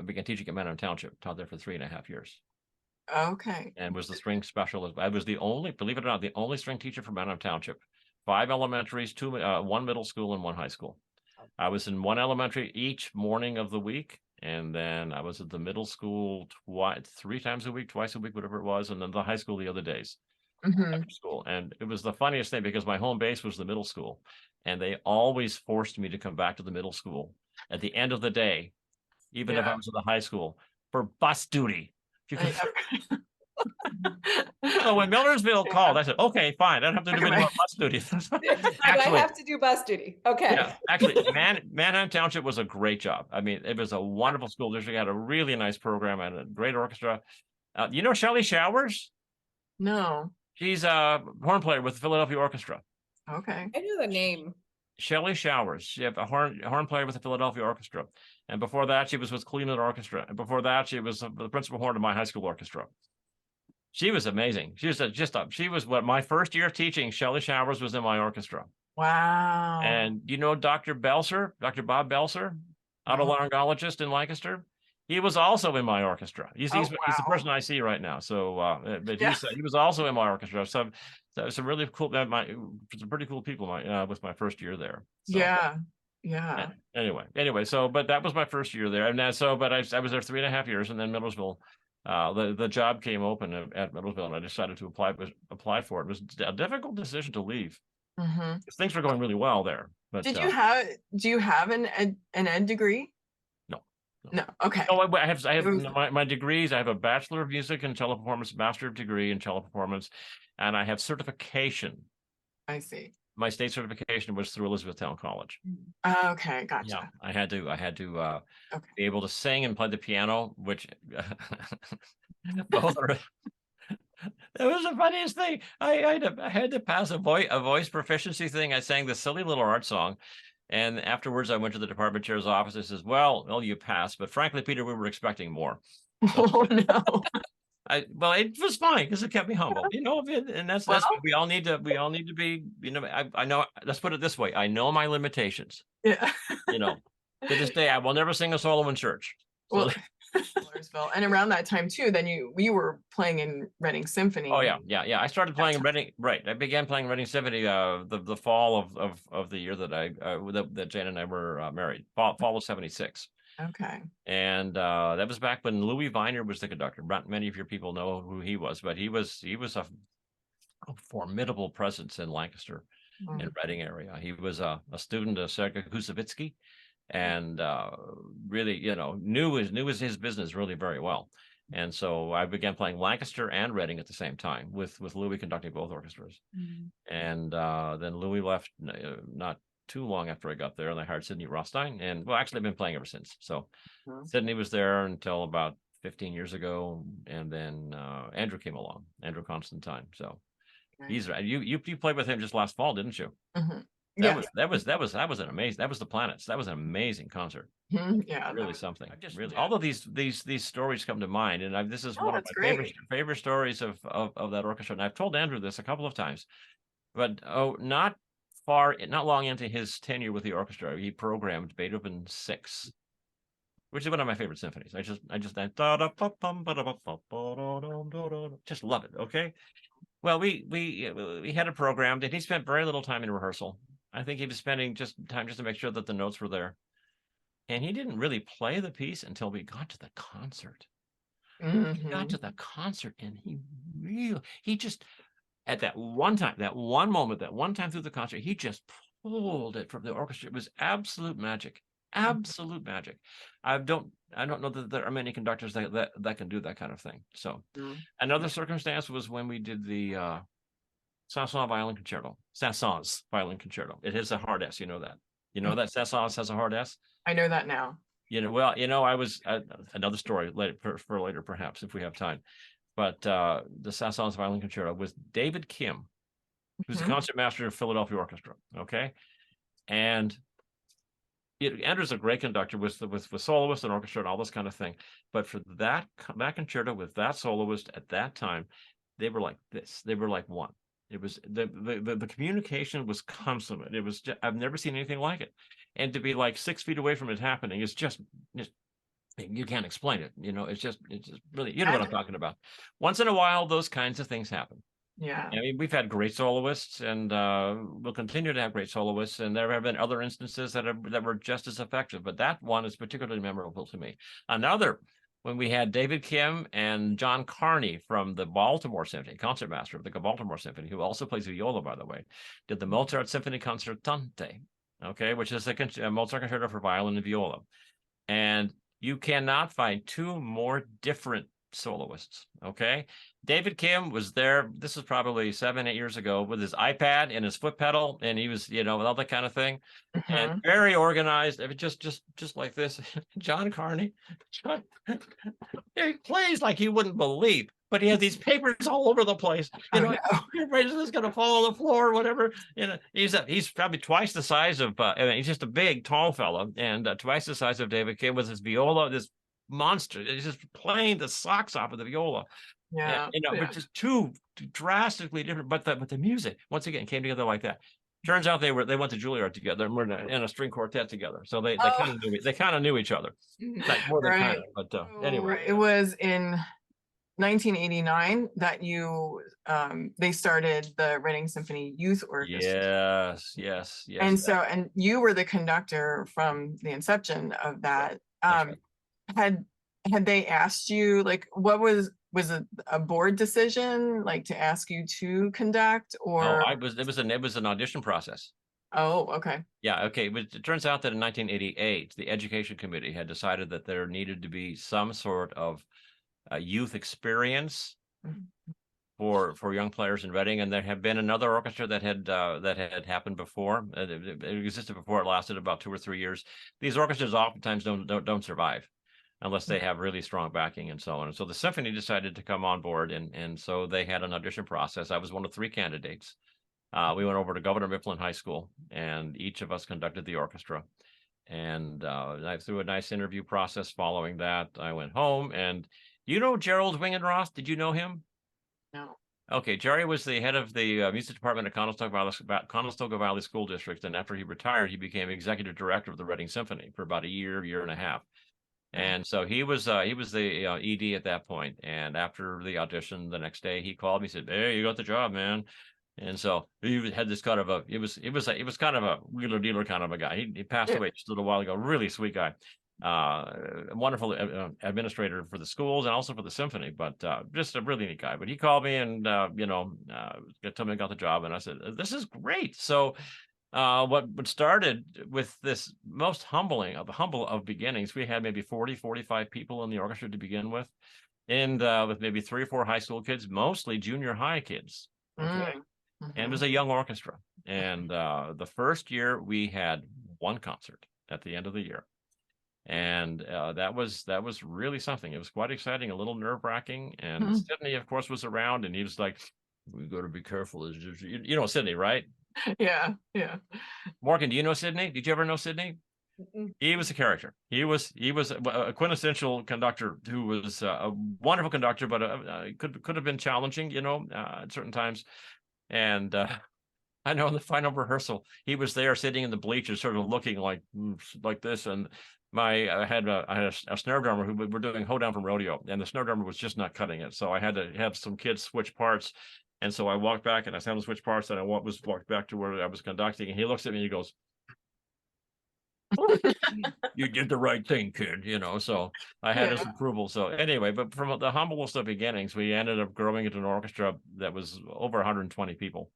began teaching at Manheim Township, taught there for 3.5 years. Okay. And was the string specialist. I was the only, believe it or not, the only string teacher for Manheim Township. 5 elementaries, 1 middle school, and 1 high school. I was in 1 elementary each morning of the week, and then I was at the middle school 3 times a week, twice a week, whatever it was, and then the high school the other days. After school. And it was the funniest thing because my home base was the middle school, and they always forced me to come back to the middle school at the end of the day, even if I was at the high school, for bus duty. So when Millersville called, I said, okay, fine. I don't have to do any more bus duty. I have to do bus duty. Okay. Yeah, actually, Manheim Township was a great job. I mean, it was a wonderful school district. Had a really nice program and a great orchestra. You know Shelley Showers? No. She's a horn player with the Philadelphia Orchestra. Okay. I know the name. Shelley Showers. She had a horn player with the Philadelphia Orchestra. And before that, she was with Cleveland Orchestra. And before that, she was the principal horn of my high school orchestra. She was amazing. She was what my first year of teaching. Shelley Showers was in my orchestra. Wow. And you know Dr. Belser, Dr. Bob Belser, otolaryngologist in Lancaster. He was also in my orchestra. He's the person I see right now. So, but he was also in my orchestra. So some really cool, some pretty cool people. With my first year there. So, yeah. Anyway. So, but that was my first year there, and but I was there 3.5 years, and then Millersville. The job came open at Millersville, and I decided to apply for it. It was a difficult decision to leave. Things were going really well there. But do you have an ed degree? No. Okay. No, I have my degrees. I have a Bachelor of Music in Cello Performance, Master of Degree in Cello Performance, and I have certification. I see. My state certification was through Elizabethtown College. Okay, gotcha. Yeah, I had to be able to sing and play the piano, which both are. It was the funniest thing. I had to pass a voice proficiency thing. I sang this silly little art song, and afterwards I went to the department chair's office and says, well, you passed, but frankly, Peter, we were expecting more. Oh no. Well, it was fine because it kept me humble, and that's what we all need to be, I know, let's put it this way. I know my limitations. Yeah. To this day, I will never sing a solo in church. So, well, Millersville. And around that time too, then you were playing in Reading Symphony. Oh yeah. I started playing Reading. Right. I began playing Reading Symphony the fall of the year that that Jane and I were married. Fall of 76. Okay. And that was back when Louis Vyner was the conductor. Not many of your people know who he was, but he was a formidable presence in Lancaster and Reading area. He was a student of Sergei Kusevitsky, and really, knew his business really very well. And so I began playing Lancaster and Reading at the same time, with Louis conducting both orchestras. And then Louis left not too long after I got there, and I hired Sydney Rothstein. And well, actually, I've been playing ever since. So Sydney was there until about 15 years ago, and then Andrew came along, Andrew Constantine. So he's you played with him just last fall, didn't you? That was an amazing. That was the Planets. That was an amazing concert. Yeah, really something. All of these stories come to mind, and this is one of my favorite stories of that orchestra. And I've told Andrew this a couple of times, but not long into his tenure with the orchestra, he programmed Beethoven 6, which is one of my favorite symphonies. I just just love it. Okay. Well, we had a program, and he spent very little time in rehearsal. I think he was spending time just to make sure that the notes were there. And he didn't really play the piece until we got to the concert. He got to the concert, and he just, at that one time through the concert, he just pulled it from the orchestra. It was absolute magic. Absolute magic. I don't know that there are many conductors that can do that kind of thing. So another circumstance was when we did the Saint-Saëns violin concerto. Saint-Saëns violin concerto. It has a hard S. You know that. You know that Saint-Saëns has a hard S. I know that now. I was another story for later, perhaps, if we have time. But the Saint-Saëns violin concerto was David Kim, who's the concertmaster of Philadelphia Orchestra. Okay, and Andrew's a great conductor with soloists and orchestra and all this kind of thing. But for that concerto with that soloist at that time, they were like this. They were like one. It was the communication was consummate. It was I've never seen anything like it. And to be like 6 feet away from it happening is just you can't explain it. It's just really, what I'm talking about. Once in a while, those kinds of things happen. Yeah. I mean, we've had great soloists, and we'll continue to have great soloists, and there have been other instances that were just as effective, but that one is particularly memorable to me. Another, when we had David Kim and John Carney from the Baltimore Symphony, concertmaster of the Baltimore Symphony, who also plays viola, by the way, did the Mozart Symphony Concertante, okay, which is a Mozart concerto for violin and viola. And you cannot find two more different soloists. Okay, David Kim was there. This was probably 7-8 years ago, with his iPad and his foot pedal, and he was, with all that kind of thing, and very organized. Just like this. John Carney, he plays like you wouldn't believe, but he has these papers all over the place. Everybody's just going to fall on the floor or whatever. He's probably twice the size of. He's just a big, tall fella, and twice the size of David Kim, with his viola. This monster. He's just playing the socks off of the viola. Yeah. But just two drastically different. But the music, once again, came together like that. Turns out they went to Juilliard together, and were in a string quartet together. So they kind of knew each other. Like more than kind of. But anyway, it was in 1989 that they started the Reading Symphony Youth Orchestra. Yes. And you were the conductor from the inception of that. Had they asked you, like, what was it a board decision, like, to ask you to conduct, or? No, it was an audition process. Oh, okay. Yeah, okay. But it turns out that in 1988, the education committee had decided that there needed to be some sort of youth experience for young players in Reading, and there had been another orchestra that had happened before. It existed before. It lasted about 2 or 3 years. These orchestras oftentimes don't survive unless they have really strong backing and so on. And so the symphony decided to come on board, and so they had an audition process. I was one of 3 candidates. We went over to Governor Mifflin High School, and each of us conducted the orchestra. And through a nice interview process following that, I went home. And Gerald Wingenroth? Did you know him? No. Okay, Jerry was the head of the music department at Conestoga Valley School District, and after he retired, he became executive director of the Reading Symphony for about a year and a half. And so he was the ED at that point. And after the audition, the next day, he called me. He said, "Hey, you got the job, man." And so he had this kind of it was kind of a wheeler dealer kind of a guy. He passed away just a little while ago. Really sweet guy. wonderful administrator for the schools and also for the symphony, but just a really neat guy. But he called me and told me I got the job, and I said, "This is great." So what started with this most humble of beginnings, we had maybe 40-45 people in the orchestra to begin with, and with maybe 3 or 4 high school kids, mostly junior high kids. Okay. And it was a young orchestra. And the first year we had 1 concert at the end of the year. And that was really something. It was quite exciting, a little nerve-wracking. And Sydney, of course, was around, and he was like, "We got to be careful." You know Sydney, right? Yeah. Morgan, do you know Sydney? Did you ever know Sydney? He was a character. He was a quintessential conductor who was a wonderful conductor, but could have been challenging, at certain times. And I know in the final rehearsal, he was there sitting in the bleachers, sort of looking like this. And I had a snare drummer who were doing Hoedown from Rodeo, and the snare drummer was just not cutting it. So I had to have some kids switch parts. And so I walked back and I saw him switch parts, and I walked back to where I was conducting, and he looks at me and he goes, "You did the right thing, kid," so I had his approval. So anyway, but from the humblest of beginnings, we ended up growing into an orchestra that was over 120 people.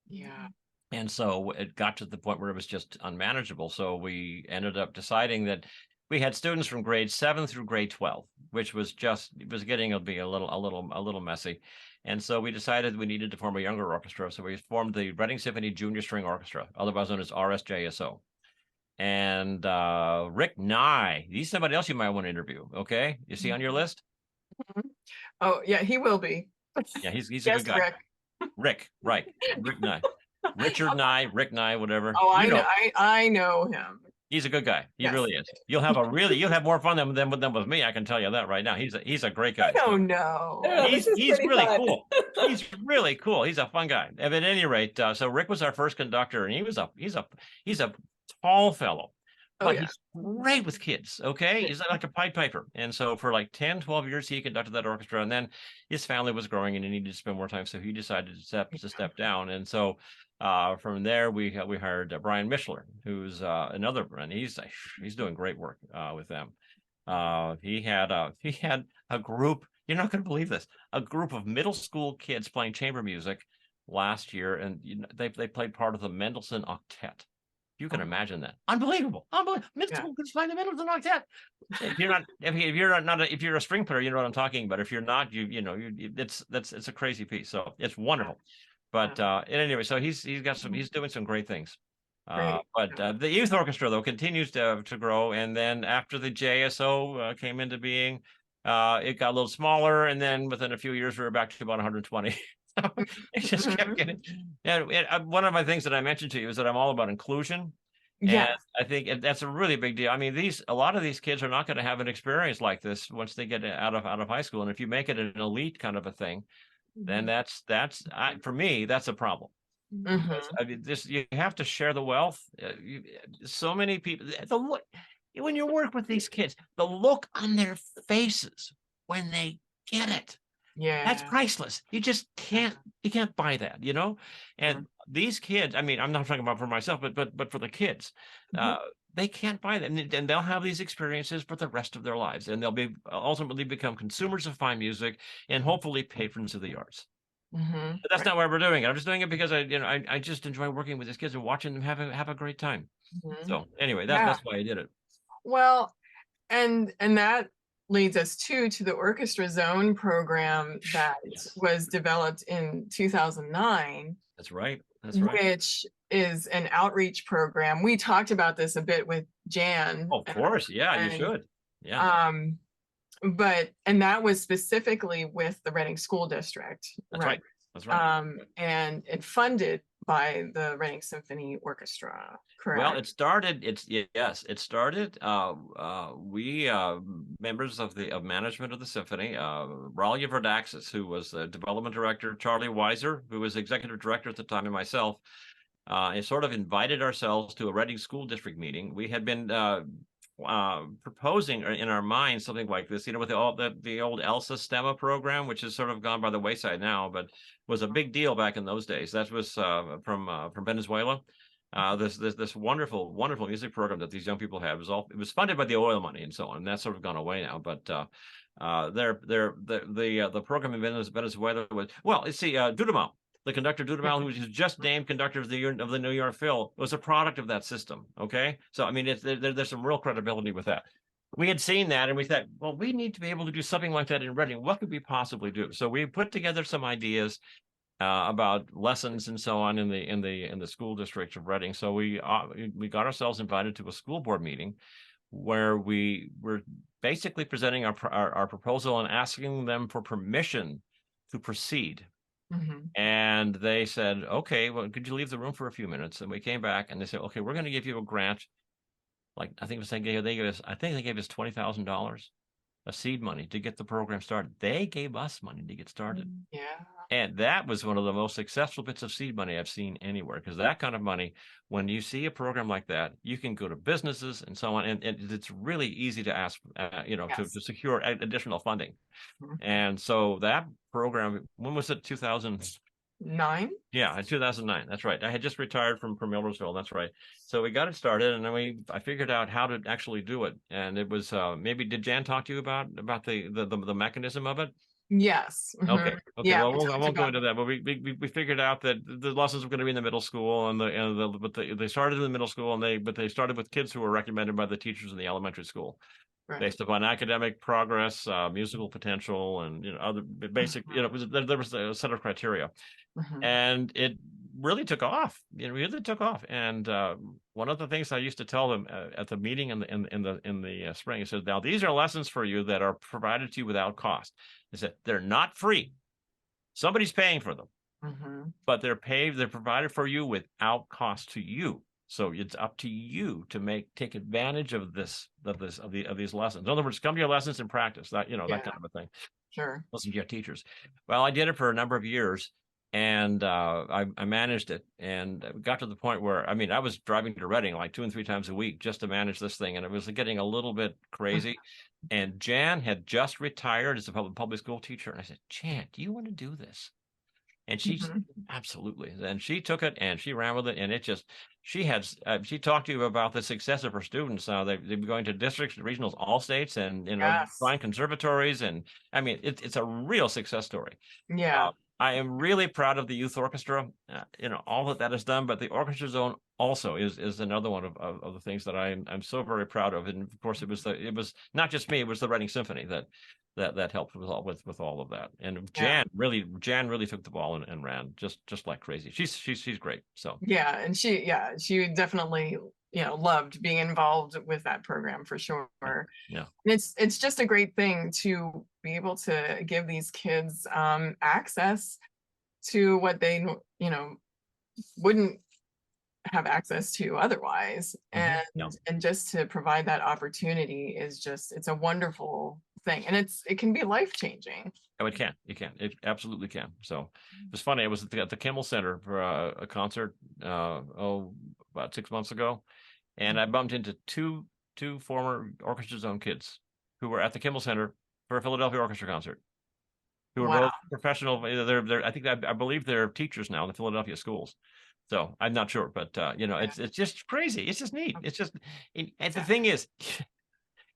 Yeah. And so it got to the point where it was just unmanageable. So we ended up deciding that we had students from grade 7 through grade 12, which was getting to be a little messy. And so we decided we needed to form a younger orchestra. So we formed the Reading Symphony Junior String Orchestra, otherwise known as RSJSO. And Rick Nye, he's somebody else you might want to interview. Okay, you see on your list? Oh yeah, he will be. Yeah, he's a good guy. Rick, right? Rick Nye, Richard Nye, Rick Nye, whatever. Oh, I know him. He's a good guy. He really is. You'll have more fun than with me. I can tell you that right now. He's a great guy. I don't know. He's really cool. He's really cool. He's a fun guy. At any rate, so Rick was our first conductor, and he's a tall fellow, but he's great with kids. Okay, he's like a Pied Piper. And so for like 10-12 years he conducted that orchestra, and then his family was growing and he needed to spend more time, so he decided to step down. And so from there we hired Brian Mishler, who's another, and he's doing great work with them. He had a group, you're not going to believe this, a group of middle school kids playing chamber music last year, and they played part of the Mendelssohn Octet. You can imagine that. Unbelievable. Middle school kids playing the Mendelssohn Octet. If you're a string player, you know what I'm talking about. If you're not, it's a crazy piece. So it's wonderful. But anyway, so he's doing some great things. But the youth orchestra though continues to grow, and then after the JSO came into being, it got a little smaller, and then within a few years we were back to about 120. It just kept getting. And one of my things that I mentioned to you is that I'm all about inclusion. Yeah, and I think that's a really big deal. I mean, a lot of these kids are not going to have an experience like this once they get out of high school, and if you make it an elite kind of a thing, then that's for me that's a problem. I mean, you have to share the wealth. So many people. When you work with these kids, the look on their faces when they get it. Yeah, that's priceless. You just can't buy that, and these kids, I mean, I'm not talking about for myself, but for the kids, they can't buy that, and they'll have these experiences for the rest of their lives, and they'll ultimately become consumers of fine music and hopefully patrons of the arts. But that's not why we're doing it. I'm just doing it because I just enjoy working with these kids and watching them have a great time. So anyway, that's why I did it. Well, and that leads us to the Orchestra Zone program that was developed in 2009. That's right. Which is an outreach program. We talked about this a bit with Jan. Oh, of course. Yeah, you should. Yeah. And that was specifically with the Reading School District. That's right. That's right. And funded by the Reading Symphony Orchestra, correct? Well, it started. We members of management of the symphony, Ralia Verdaxis, who was the development director, Charlie Weiser, who was executive director at the time, and myself, sort of invited ourselves to a Reading School District meeting. We had been proposing in our minds something like this, with the old ELSA STEMA program, which has sort of gone by the wayside now, but was a big deal back in those days. That was from Venezuela. This wonderful music program that these young people have. It was funded by the oil money and so on, and that's sort of gone away now. But the program in Venezuela was, well, let's see, Dudamel, the conductor Dudamel, who was just named conductor of the New York Phil, was a product of that system. Okay, so I mean, there's some real credibility with that. We had seen that, and we thought, well, we need to be able to do something like that in Reading. What could we possibly do? So we put together some ideas about lessons and so on in the school district of Reading. So we got ourselves invited to a school board meeting where we were basically presenting our proposal and asking them for permission to proceed. And they said, okay, well, could you leave the room for a few minutes? And we came back and they said, okay, we're going to give you a grant. Like, I think they gave us $20,000 of seed money to get the program started. They gave us money to get started. Yeah. And that was one of the most successful bits of seed money I've seen anywhere, because that kind of money, when you see a program like that, you can go to businesses and so on, and it's really easy to ask, to secure additional funding. And so that program, when was it? 2009? Yeah, in 2009. That's right. I had just retired from Millersville. That's right. So we got it started, and then I figured out how to actually do it. And it was maybe, did Jan talk to you about the mechanism of it? Yes. Okay. Yeah, well, I won't go into that, but we figured out that the lessons were going to be in the middle school, but they started in the middle school, but they started with kids who were recommended by the teachers in the elementary school, based upon academic progress, musical potential, and other basic. There was a set of criteria, and it really took off. It really took off. And one of the things I used to tell them at the meeting in the spring, I said, now these are lessons for you that are provided to you without cost. I said, they're not free. Somebody's paying for them, but they're provided for you without cost to you. So it's up to you to take advantage of these lessons. In other words, come to your lessons and practice that, that kind of a thing. Sure. Listen to your teachers. Well, I did it for a number of years, and I managed it, and got to the point where, I mean, I was driving to Reading like 2 and 3 times a week just to manage this thing, and it was getting a little bit crazy. And Jan had just retired as a public school teacher, and I said, Jan, do you want to do this? And she absolutely. And she took it and she ran with it, and she talked to you about the success of her students. They've been going to districts, regionals, all states, and fine conservatories, and I mean, it's a real success story. Yeah. I am really proud of the youth orchestra, all that is done, but the orchestra zone also is another one of the things that I'm so very proud of. And of course, it was not just me; it was the Reading Symphony that helped with all of that. And Jan really took the ball and ran just like crazy. She's great. So yeah, and she definitely loved being involved with that program for sure. Yeah, and it's just a great thing to be able to give these kids access to what they wouldn't have access to otherwise, and just to provide that opportunity is it's a wonderful thing, and it can be life-changing. Oh, it absolutely can. So it was funny. I was at the Kimmel Center for a concert about 6 months ago, and I bumped into two former Orchestra Zone kids who were at the Kimmel Center for a Philadelphia Orchestra concert, who were both professional. I believe they're teachers now in the Philadelphia schools. So I'm not sure, but it's just crazy. It's just neat. It's just, and the thing is,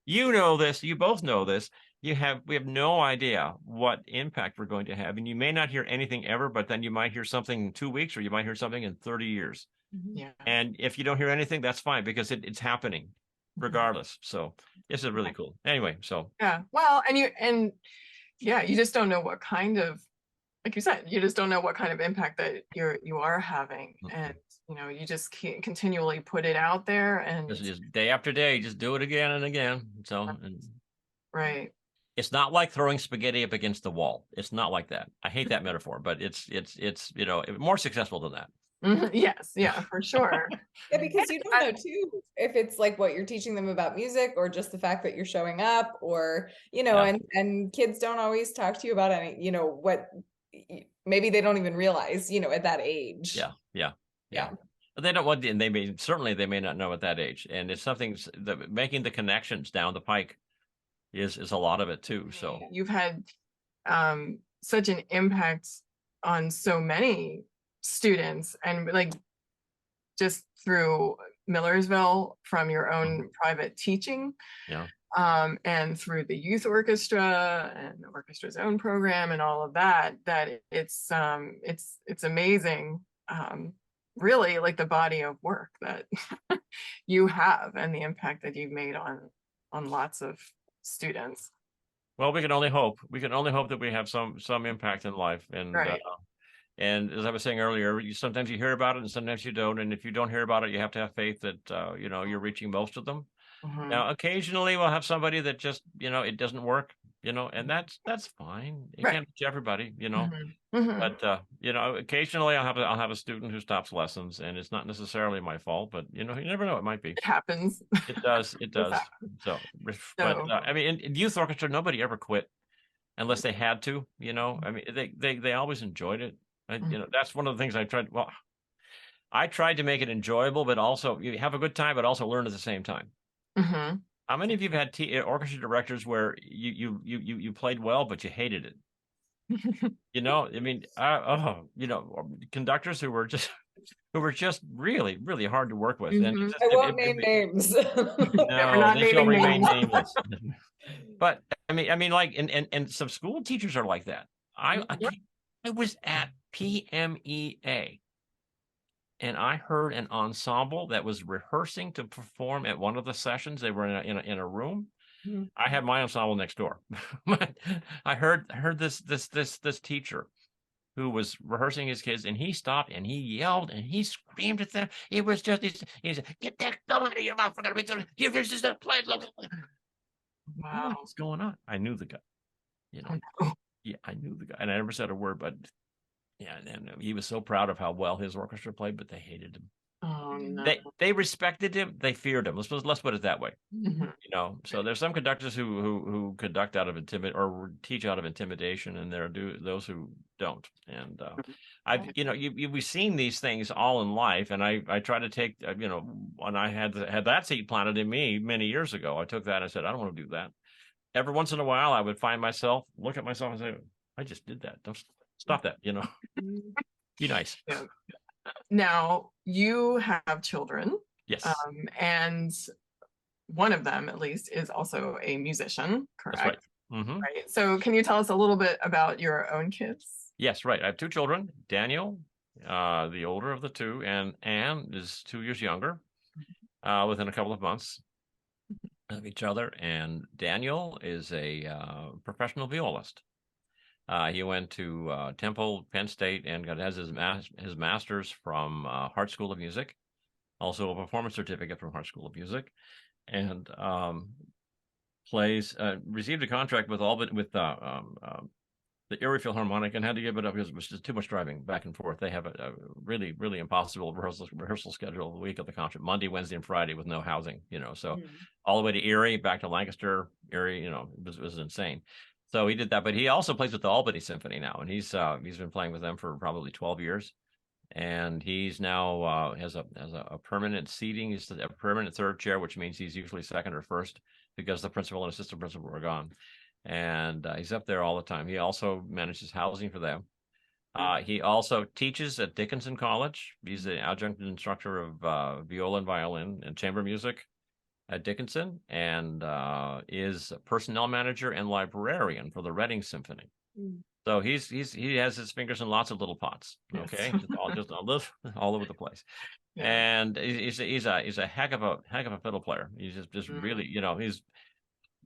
this, you both know this. We have no idea what impact we're going to have, and you may not hear anything ever, but then you might hear something in 2 weeks, or you might hear something in 30 years. Yeah. And if you don't hear anything, that's fine, because it's happening regardless. So this is really cool. Anyway, so yeah. Well, and you just don't know what kind of, like you said, you just don't know what kind of impact that you are having, and you just can't continually put it out there, and just day after day, just do it again and again. So right. It's not like throwing spaghetti up against the wall. It's not like that. I hate that metaphor, but it's more successful than that. Yes, yeah, for sure. Yeah, because you don't know too if it's like what you're teaching them about music, or just the fact that you're showing up, or and kids don't always talk to you about any what maybe they don't even realize at that age. Yeah. But they don't want, and they may not know at that age, and it's something that making the connections down the pike is a lot of it too. So you've had such an impact on so many students, and like just through Millersville from your own private teaching. Yeah. And through the youth orchestra and the orchestra's own program and all of that, that it's amazing, really, like the body of work that you have and the impact that you've made on lots of students. Well, we can only hope. We can only hope that we have some impact in life. And Right. and as I was saying earlier, sometimes you hear about it and sometimes you don't. And if you don't hear about it, you have to have faith that you're reaching most of them. Mhm. Now, occasionally we'll have somebody that just, it doesn't work, and that's fine. It Right. can't reach everybody, Mhm. Mhm. but occasionally I'll have a student who stops lessons, and it's not necessarily my fault, but you never know, it might be. It happens. It does. It does. Exactly. So, but So- I mean, in youth orchestra, nobody ever quit unless they had to, I mean, they always enjoyed it. That's one of the things I tried. Well, I tried to make it enjoyable, but also you have a good time, but also learn at the same time. Mhm. How many of you have had orchestra directors where you played well, but you hated it? I mean, conductors who were just really, really hard to work with. And Mhm. I won't name names. no, they shall naming remain names. nameless. But I mean, like, and some school teachers are like that. I was at PMEA, and I heard an ensemble that was rehearsing to perform at one of the sessions. They were in a room. Mhm. I had my ensemble next door. I heard this teacher who was rehearsing his kids, and he stopped and he yelled and he screamed at them. It was just he said, "Get that out of your mouth! We're gonna be doing here. This is the play." Wow. What's going on? I knew the guy. Oh, Yeah, I knew the guy, and I never said a word. But yeah, and he was so proud of how well his orchestra played, but they hated him. oh no. They respected him. They feared him. Let's put it that way. Mhm. So there's some conductors who conduct out of or teach out of intimidation, and there are those who don't. And we've seen these things all in life, and I try to take when I had that seed planted in me many years ago, I took that and I said, I don't want to do that. Every once in a while, I would find myself look at myself and say, I just did that. Don't stop that. Be nice. Yeah. Now you have children. Yes. And one of them, at least, is also a musician, correct? That's right. Mm-hmm. Right. So can you tell us a little bit about your own kids? Yes, right. I have two children, Daniel, the older of the two, and Anne is 2 years younger, within a couple of months of each other. And Daniel is a professional violist. He went to Temple, Penn State, and has his master's from Hart School of Music, also a performance certificate from Hart School of Music, and received a contract with the Erie Philharmonic, and had to give it up because it was just too much driving back and forth. They have a really, really impossible rehearsal schedule the week of the concert, Monday, Wednesday, and Friday with no housing, so all the way to Erie, back to Lancaster, Erie, it was insane. So he did that, but he also plays with the Albany Symphony now, and he's been playing with them for probably 12 years. And he's now has a permanent seating. He's a permanent third chair, which means he's usually second or first because the principal and assistant principal are gone. And he's up there all the time. He also manages housing for them. He also teaches at Dickinson College. He's an adjunct instructor of viola and violin and chamber music at Dickinson, and is a personnel manager and librarian for the Reading Symphony. So he has his fingers in lots of little pots. Okay, Yes. just all over the place. Yeah. And he's a heck of a fiddle player. He's just really,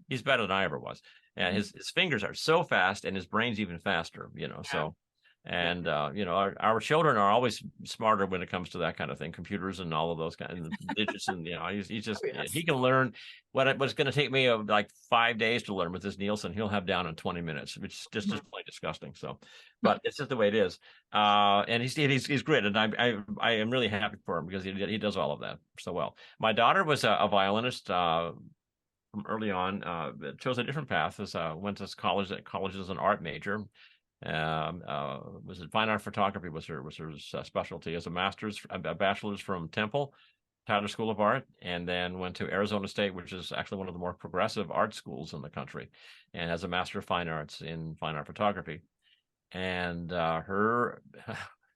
he's better than I ever was. And his fingers are so fast, and his brain's even faster. So. And our children are always smarter when it comes to that kind of thing, computers and all of those kind of digits, and he's just he can learn what was going to take me like 5 days to learn with this Nielsen, he'll have down in 20 minutes, which is just plain disgusting. So, but it's just the way it is. And he's great, and I am really happy for him because he does all of that so well. My daughter was a violinist from early on, chose a different path, went to college as an art major. Was it fine art photography was her specialty, as a bachelor's from Temple, Tyler School of Art, and then went to Arizona State, which is actually one of the more progressive art schools in the country, and has a Master of Fine Arts in fine art photography. And her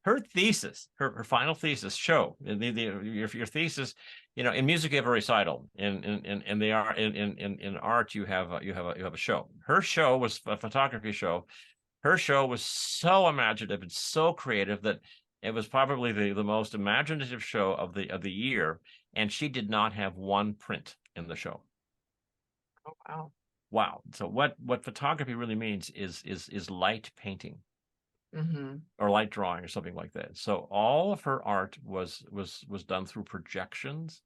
her thesis, her final thesis show, your thesis, in music you have a recital, in the art, in art you have a show. Her show was a photography show. Her show was so imaginative and so creative that it was probably the most imaginative show of the year, and she did not have one print in the show. Oh, wow. Wow. So what photography really means is light painting. Or light drawing or something like that. So all of her art was done through projections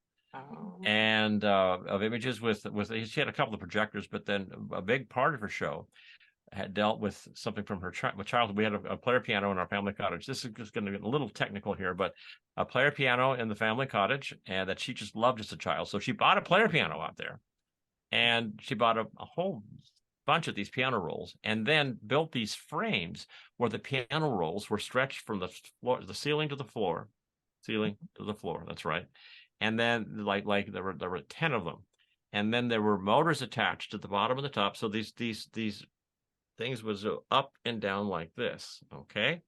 and of images with she had a couple of projectors, but then a big part of her show had dealt with something from her childhood. We had a player piano in our family cottage. This is just going to get a little technical here, but a player piano in the family cottage, and that she just loved as a child. So she bought a player piano out there, and she bought a whole bunch of these piano rolls, and then built these frames where the piano rolls were stretched from the ceiling to the floor, That's right. And then like there were 10 of them, and then there were motors attached to the bottom and the top. So these things was up and down like this. Okay,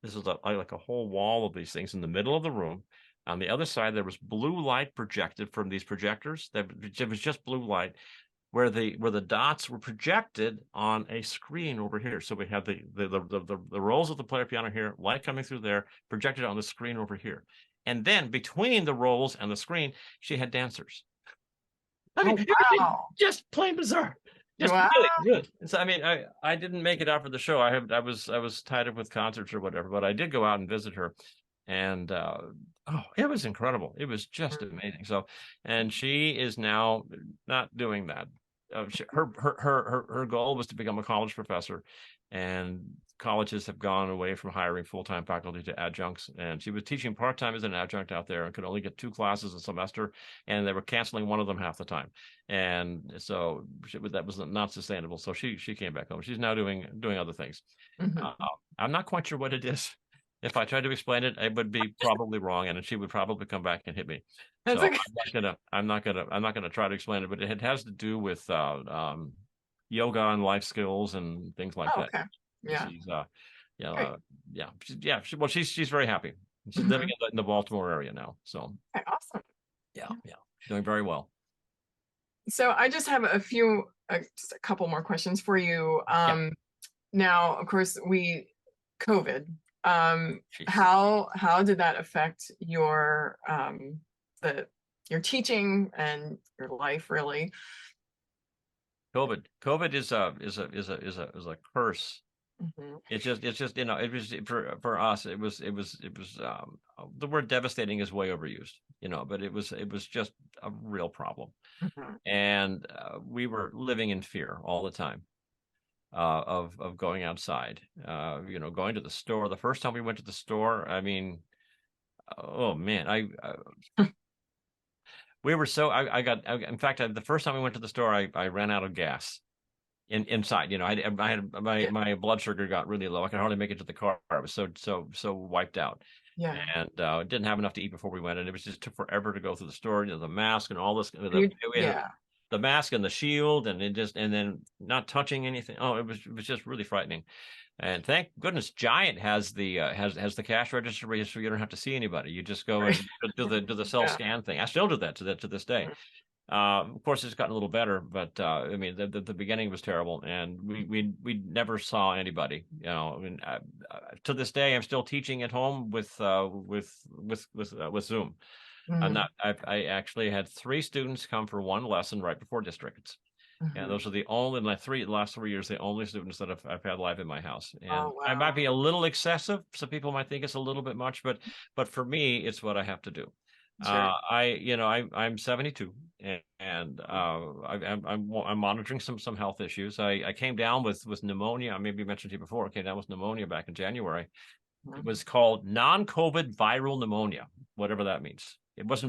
this is like a whole wall of these things in the middle of the room. On the other side, there was blue light projected from these projectors. It was just blue light, where the dots were projected on a screen over here. So we have the rolls of the player piano here, light coming through there, projected on the screen over here. And then between the rolls and the screen, she had dancers. I mean, wow. Just plain bizarre. Just wow. Really good. So I mean, I didn't make it out for the show. I was tied up with concerts or whatever, but I did go out and visit her, and it was incredible. It was just amazing. So, and she is now not doing that. Her goal was to become a college professor, and colleges have gone away from hiring full-time faculty to adjuncts, and she was teaching part-time as an adjunct out there and could only get 2 classes a semester, and they were canceling one of them half the time, and so that was not sustainable. So she came back home. She's now doing other things. I'm not quite sure what it is. If I tried to explain it, I would be probably wrong, and she would probably come back and hit me. So okay. I'm not gonna try to explain it, but it has to do with yoga and life skills and things like that. Okay. Yeah. She's very happy. She's living in the Baltimore area now. So okay, awesome. Yeah, doing very well. So I just have just a couple more questions for you. Now, of course, COVID. How did that affect your teaching and your life, really? COVID is a curse. It's just it was for us. It was the word devastating is way overused, but it was just a real problem, and we were living in fear all the time. Of going outside, going to the store. The first time we went to the store, I mean, oh man, we were so, in fact, the first time we went to the store, I ran out of gas inside. I had my blood sugar got really low. I could hardly make it to the car. I was so wiped out. Yeah. And didn't have enough to eat before we went, and it just took forever to go through the store. The mask and all this. The mask and the shield, and then not touching anything. Oh, it was just really frightening. And thank goodness Giant has the cash register where so you don't have to see anybody. You just go and do the self scan thing. I still do that to this day. Of course, it's gotten a little better, but I mean, the beginning was terrible, and we never saw anybody. To this day, I'm still teaching at home with Zoom. I actually had 3 students come for 1 lesson right before districts. And those are the last 3 years, the only students that I've had live in my house. And I might be a little excessive. Some people might think it's a little bit much, but for me, it's what I have to do. Sure. I'm 72, and I'm monitoring some health issues. I came down with pneumonia. I maybe mentioned to you before. I came down with pneumonia back in January. It was called non-COVID viral pneumonia, whatever that means. It was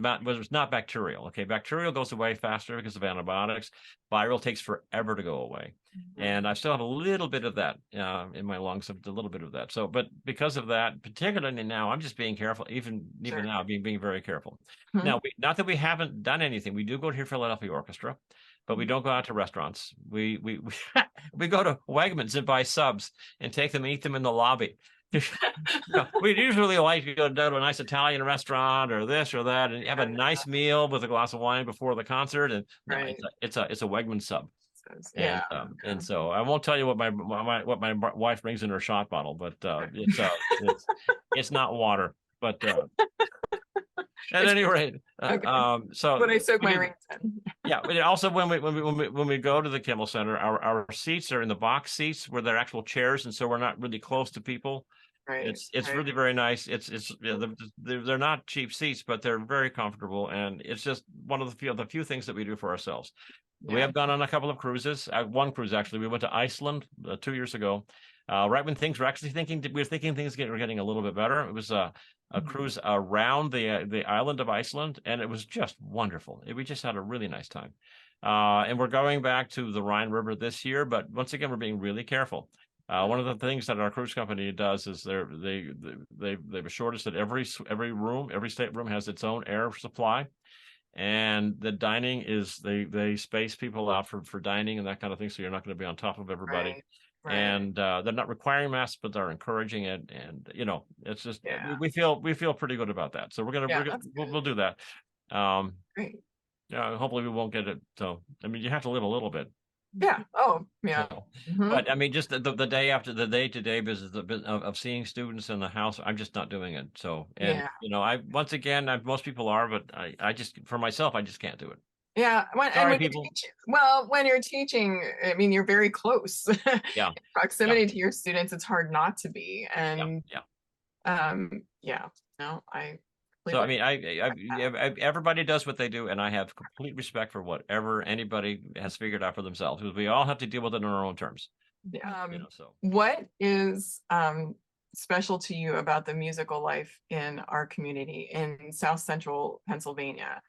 not bacterial. Okay, bacterial goes away faster because of antibiotics. Viral takes forever to go away, and I still have a little bit of that in my lungs, a little bit of that. So, but because of that, particularly now, I'm just being careful. Even now, being very careful. Now, not that we haven't done anything. We do go to Philadelphia Orchestra, but we don't go out to restaurants. We go to Wegmans and buy subs and take them and eat them in the lobby. We'd usually like to go down to a nice Italian restaurant or this or that, and have a nice meal with a glass of wine before the concert. And no, Right. it's a Wegman sub. Yeah. And so I won't tell you what my wife brings in her shot bottle, but it's not water. But at any rate, Okay. so But I soak my rings in. yeah, but also when we go to the Kimmel Center, our seats are in the box seats where they're actual chairs, and so we're not really close to people. Right. It's really very nice. It's they're not cheap seats, but they're very comfortable, and it's just one of the few things that we do for ourselves. We have gone on a couple of cruises. One cruise actually, we went to Iceland 2 years ago, right when things were actually we were thinking things were getting a little bit better. It was a cruise around the island of Iceland, and it was just wonderful. We just had a really nice time. And we're going back to the Rhine River this year, but once again, we're being really careful. One of the things that our cruise company does is they've assured us that every stateroom has its own air supply. And the dining is they space people out for dining and that kind of thing, so you're not going to be on top of everybody. Right. And they're not requiring masks, but they're encouraging it. And it's just we feel pretty good about that. So we'll do that. Great. Yeah, hopefully we won't get it. So I mean, you have to live a little bit. Yeah. Oh, yeah. So, but I mean, just the day after the day-to-day business of seeing students in the house, I'm just not doing it. So, and most people are, but I just, for myself, I just can't do it. Yeah. When you're teaching, I mean, you're very close. Yeah. Proximity to your students, it's hard not to be. And So I mean, everybody does what they do, and I have complete respect for whatever anybody has figured out for themselves, because we all have to deal with it on our own terms. Yeah. What is special to you about the musical life in our community in South Central Pennsylvania?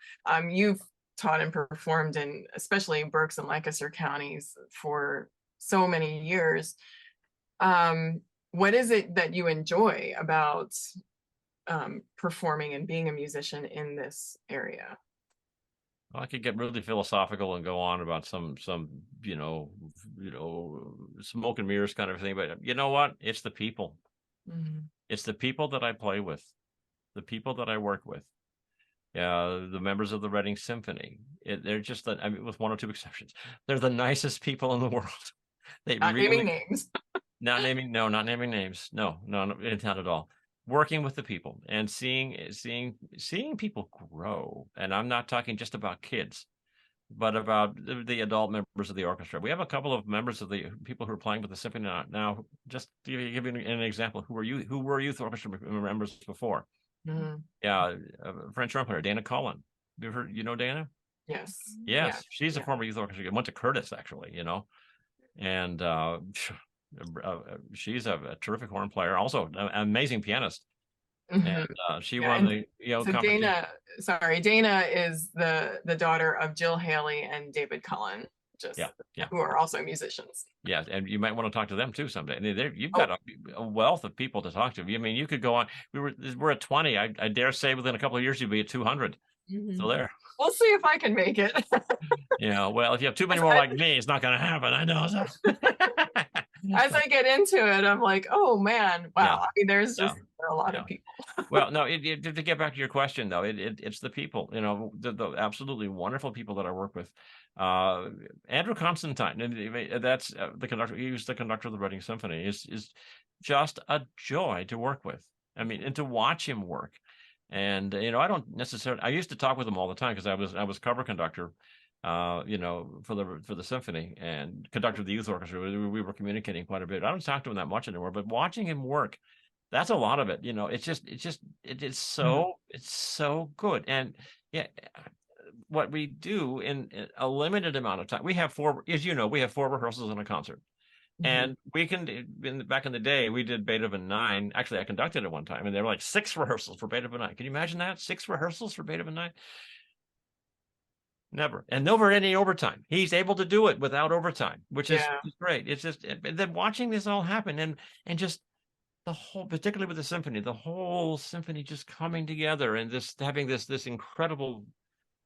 You've taught and performed in especially Berks and Lancaster counties for so many years. What is it that you enjoy about performing and being a musician in this area? Well, I could get really philosophical and go on about some smoke and mirrors kind of thing, but you know what? It's the people. It's the people that I play with, the people that I work with. The members of the Reading Symphony. They're just, with one or two exceptions, they're the nicest people in the world. Naming names. Not naming names. No, not at all. Working with the people and seeing people grow. And I'm not talking just about kids, but about the adult members of the orchestra. We have a couple of members of the people who are playing with the symphony now. Just to give you an example, who were youth orchestra members before? French drum player Dana Cullen. You know Dana? Yes. She's a former youth orchestra. Went to Curtis actually, and she's a terrific horn player, also an amazing pianist. And she won the competition. Dana is the daughter of Jill Haley and David Cullen, who are also musicians. Yeah, and you might want to talk to them too someday. You've got a wealth of people to talk to. I mean, you could go on. We're at 20. I dare say within a couple of years you'll be at 200. So there. We'll see if I can make it. Well, if you have too many more like me, it's not going to happen. I know. So. As I get into it, I'm like, oh man, wow. I mean, there are a lot of people. Well, no, to get back to your question though, it's the people, the absolutely wonderful people that I work with. Andrew Constantine, and that's the conductor. He was the conductor of the Reading Symphony. Is just a joy to work with. I mean, and to watch him work. And I don't necessarily. I used to talk with him all the time because I was cover conductor. For the symphony and conductor of the youth orchestra. We were communicating quite a bit. I don't talk to him that much anymore, but watching him work, that's a lot of it. It's so good. And what we do in a limited amount of time, we have four rehearsals and a concert. And we can, back in the day, we did Beethoven 9. Actually, I conducted it one time, and there were like 6 rehearsals for Beethoven 9. Can you imagine that? 6 rehearsals for Beethoven 9? Never. And never any overtime. He's able to do it without overtime, which is great. It's just, and then watching this all happen and just the whole, particularly with the symphony, the whole symphony just coming together and this having this incredible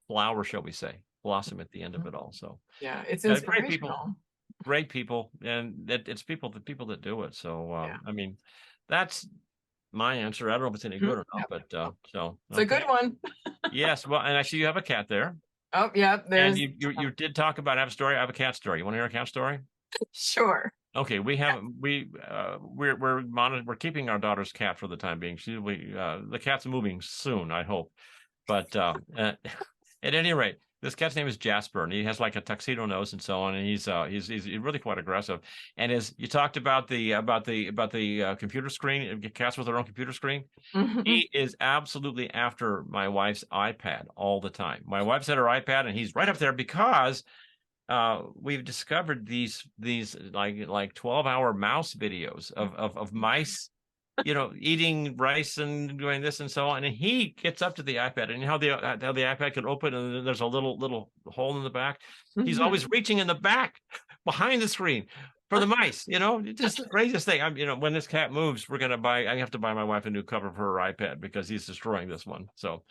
flower, shall we say, blossom at the end of it all. So it's inspirational. Great people, and it's the people that do it. So I mean, That's my answer. I don't know if it's any good or not, but so it's a good one. Yes. Well, and I see you have a cat there. Oh, yeah. And you did talk about, I have a story. I have a cat story. You want to hear a cat story? Sure. Okay, we're keeping our daughter's cat for the time being. The cat's moving soon, I hope. But at any rate, this cat's name is Jasper, and he has like a tuxedo nose and so on, and he's really quite aggressive. And as you talked about the computer screen, cats with their own computer screen, he is absolutely after my wife's iPad all the time. My wife's at her iPad, and he's right up there because we've discovered these like 12-hour mouse videos of mice, eating rice and doing this and so on. And he gets up to the iPad, and how the iPad can open, and there's a little hole in the back. He's always reaching in the back behind the screen for the mice. Just the craziest thing. When this cat moves, I have to buy my wife a new cover for her iPad because he's destroying this one. So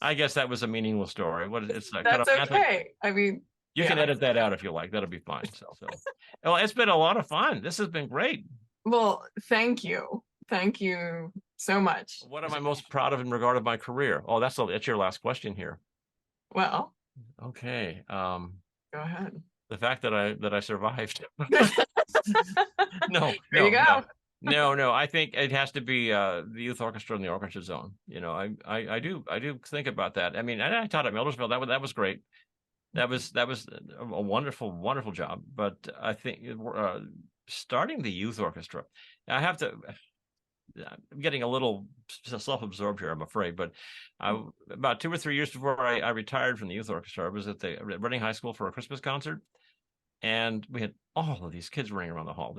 I guess that was a meaningless story. It's like, that's okay. I mean, you can edit that out if you like. That'll be fine. So, well, it's been a lot of fun. This has been great. Well, thank you. Thank you so much. What am I most proud of in regard of my career? Oh, that's your last question here. Well, okay. Go ahead. The fact that I survived. No, there you go. No. I think it has to be the youth orchestra and the orchestra zone. I do think about that. I mean, I taught at Millersville. That was great. That was a wonderful job. But I think starting the youth orchestra, I'm getting a little self-absorbed here, I'm afraid. But about 2 or 3 years before I retired from the youth orchestra, I was at Reading High School for a Christmas concert, and we had all of these kids running around the hall.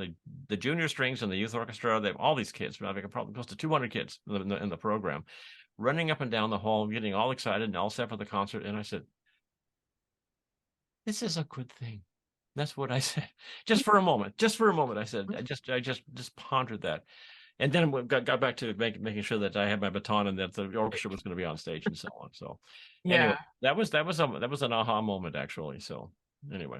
The junior strings and the youth orchestra, they have all these kids. I think probably close to 200 kids in the program, running up and down the hall, getting all excited and all set for the concert. And I said, "This is a good thing." That's what I said. Just for a moment, I said, I just pondered that. And then we got back to making sure that I had my baton and that the orchestra was going to be on stage and so on. So anyway, that was an aha moment, actually. So anyway,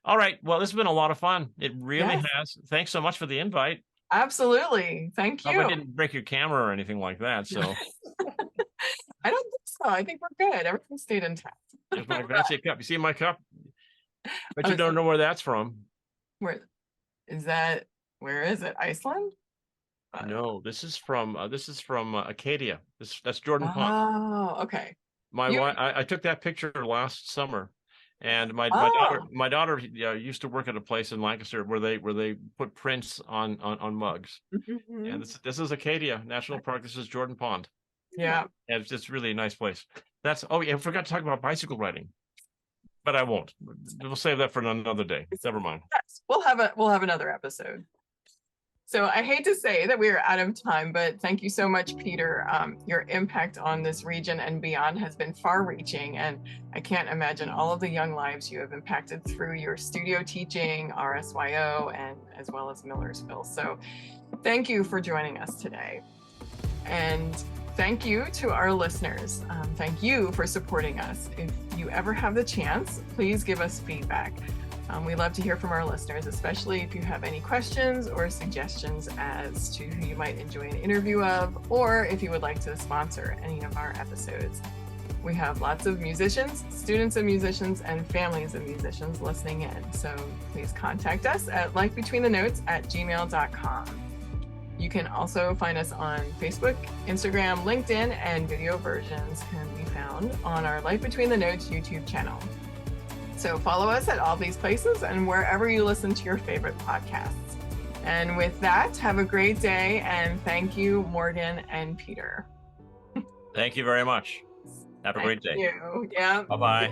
all right. Well, this has been a lot of fun. It really has. Thanks so much for the invite. Absolutely. Thank you. I didn't break your camera or anything like that. So I don't think so. I think we're good. Everything stayed intact. There's my fancy cup. You see my cup? But you don't know where that's from. Where is that? Where is it? Iceland? No, this is from Acadia. That's Jordan Pond. Oh, okay. I took that picture last summer, and my daughter used to work at a place in Lancaster where they put prints on mugs. And this is Acadia National Park. This is Jordan Pond. Yeah, and it's really a nice place. I forgot to talk about bicycle riding, but I won't. We'll save that for another day. Never mind. Yes, we'll have another episode. So I hate to say that we are out of time, but thank you so much, Peter. Your impact on this region and beyond has been far-reaching, and I can't imagine all of the young lives you have impacted through your studio teaching, RSYO, and as well as Millersville. So thank you for joining us today. And thank you to our listeners. Thank you for supporting us. If you ever have the chance, please give us feedback. We love to hear from our listeners, especially if you have any questions or suggestions as to who you might enjoy an interview of, or if you would like to sponsor any of our episodes. We have lots of musicians, students of musicians, and families of musicians listening in. So please contact us at lifebetweenthenotes@gmail.com. You can also find us on Facebook, Instagram, LinkedIn, and video versions can be found on our Life Between the Notes YouTube channel. So follow us at all these places and wherever you listen to your favorite podcasts. And with that, have a great day, and thank you, Morgan and Peter. Thank you very much. Have a great day. Thank you. Yeah. Bye-bye.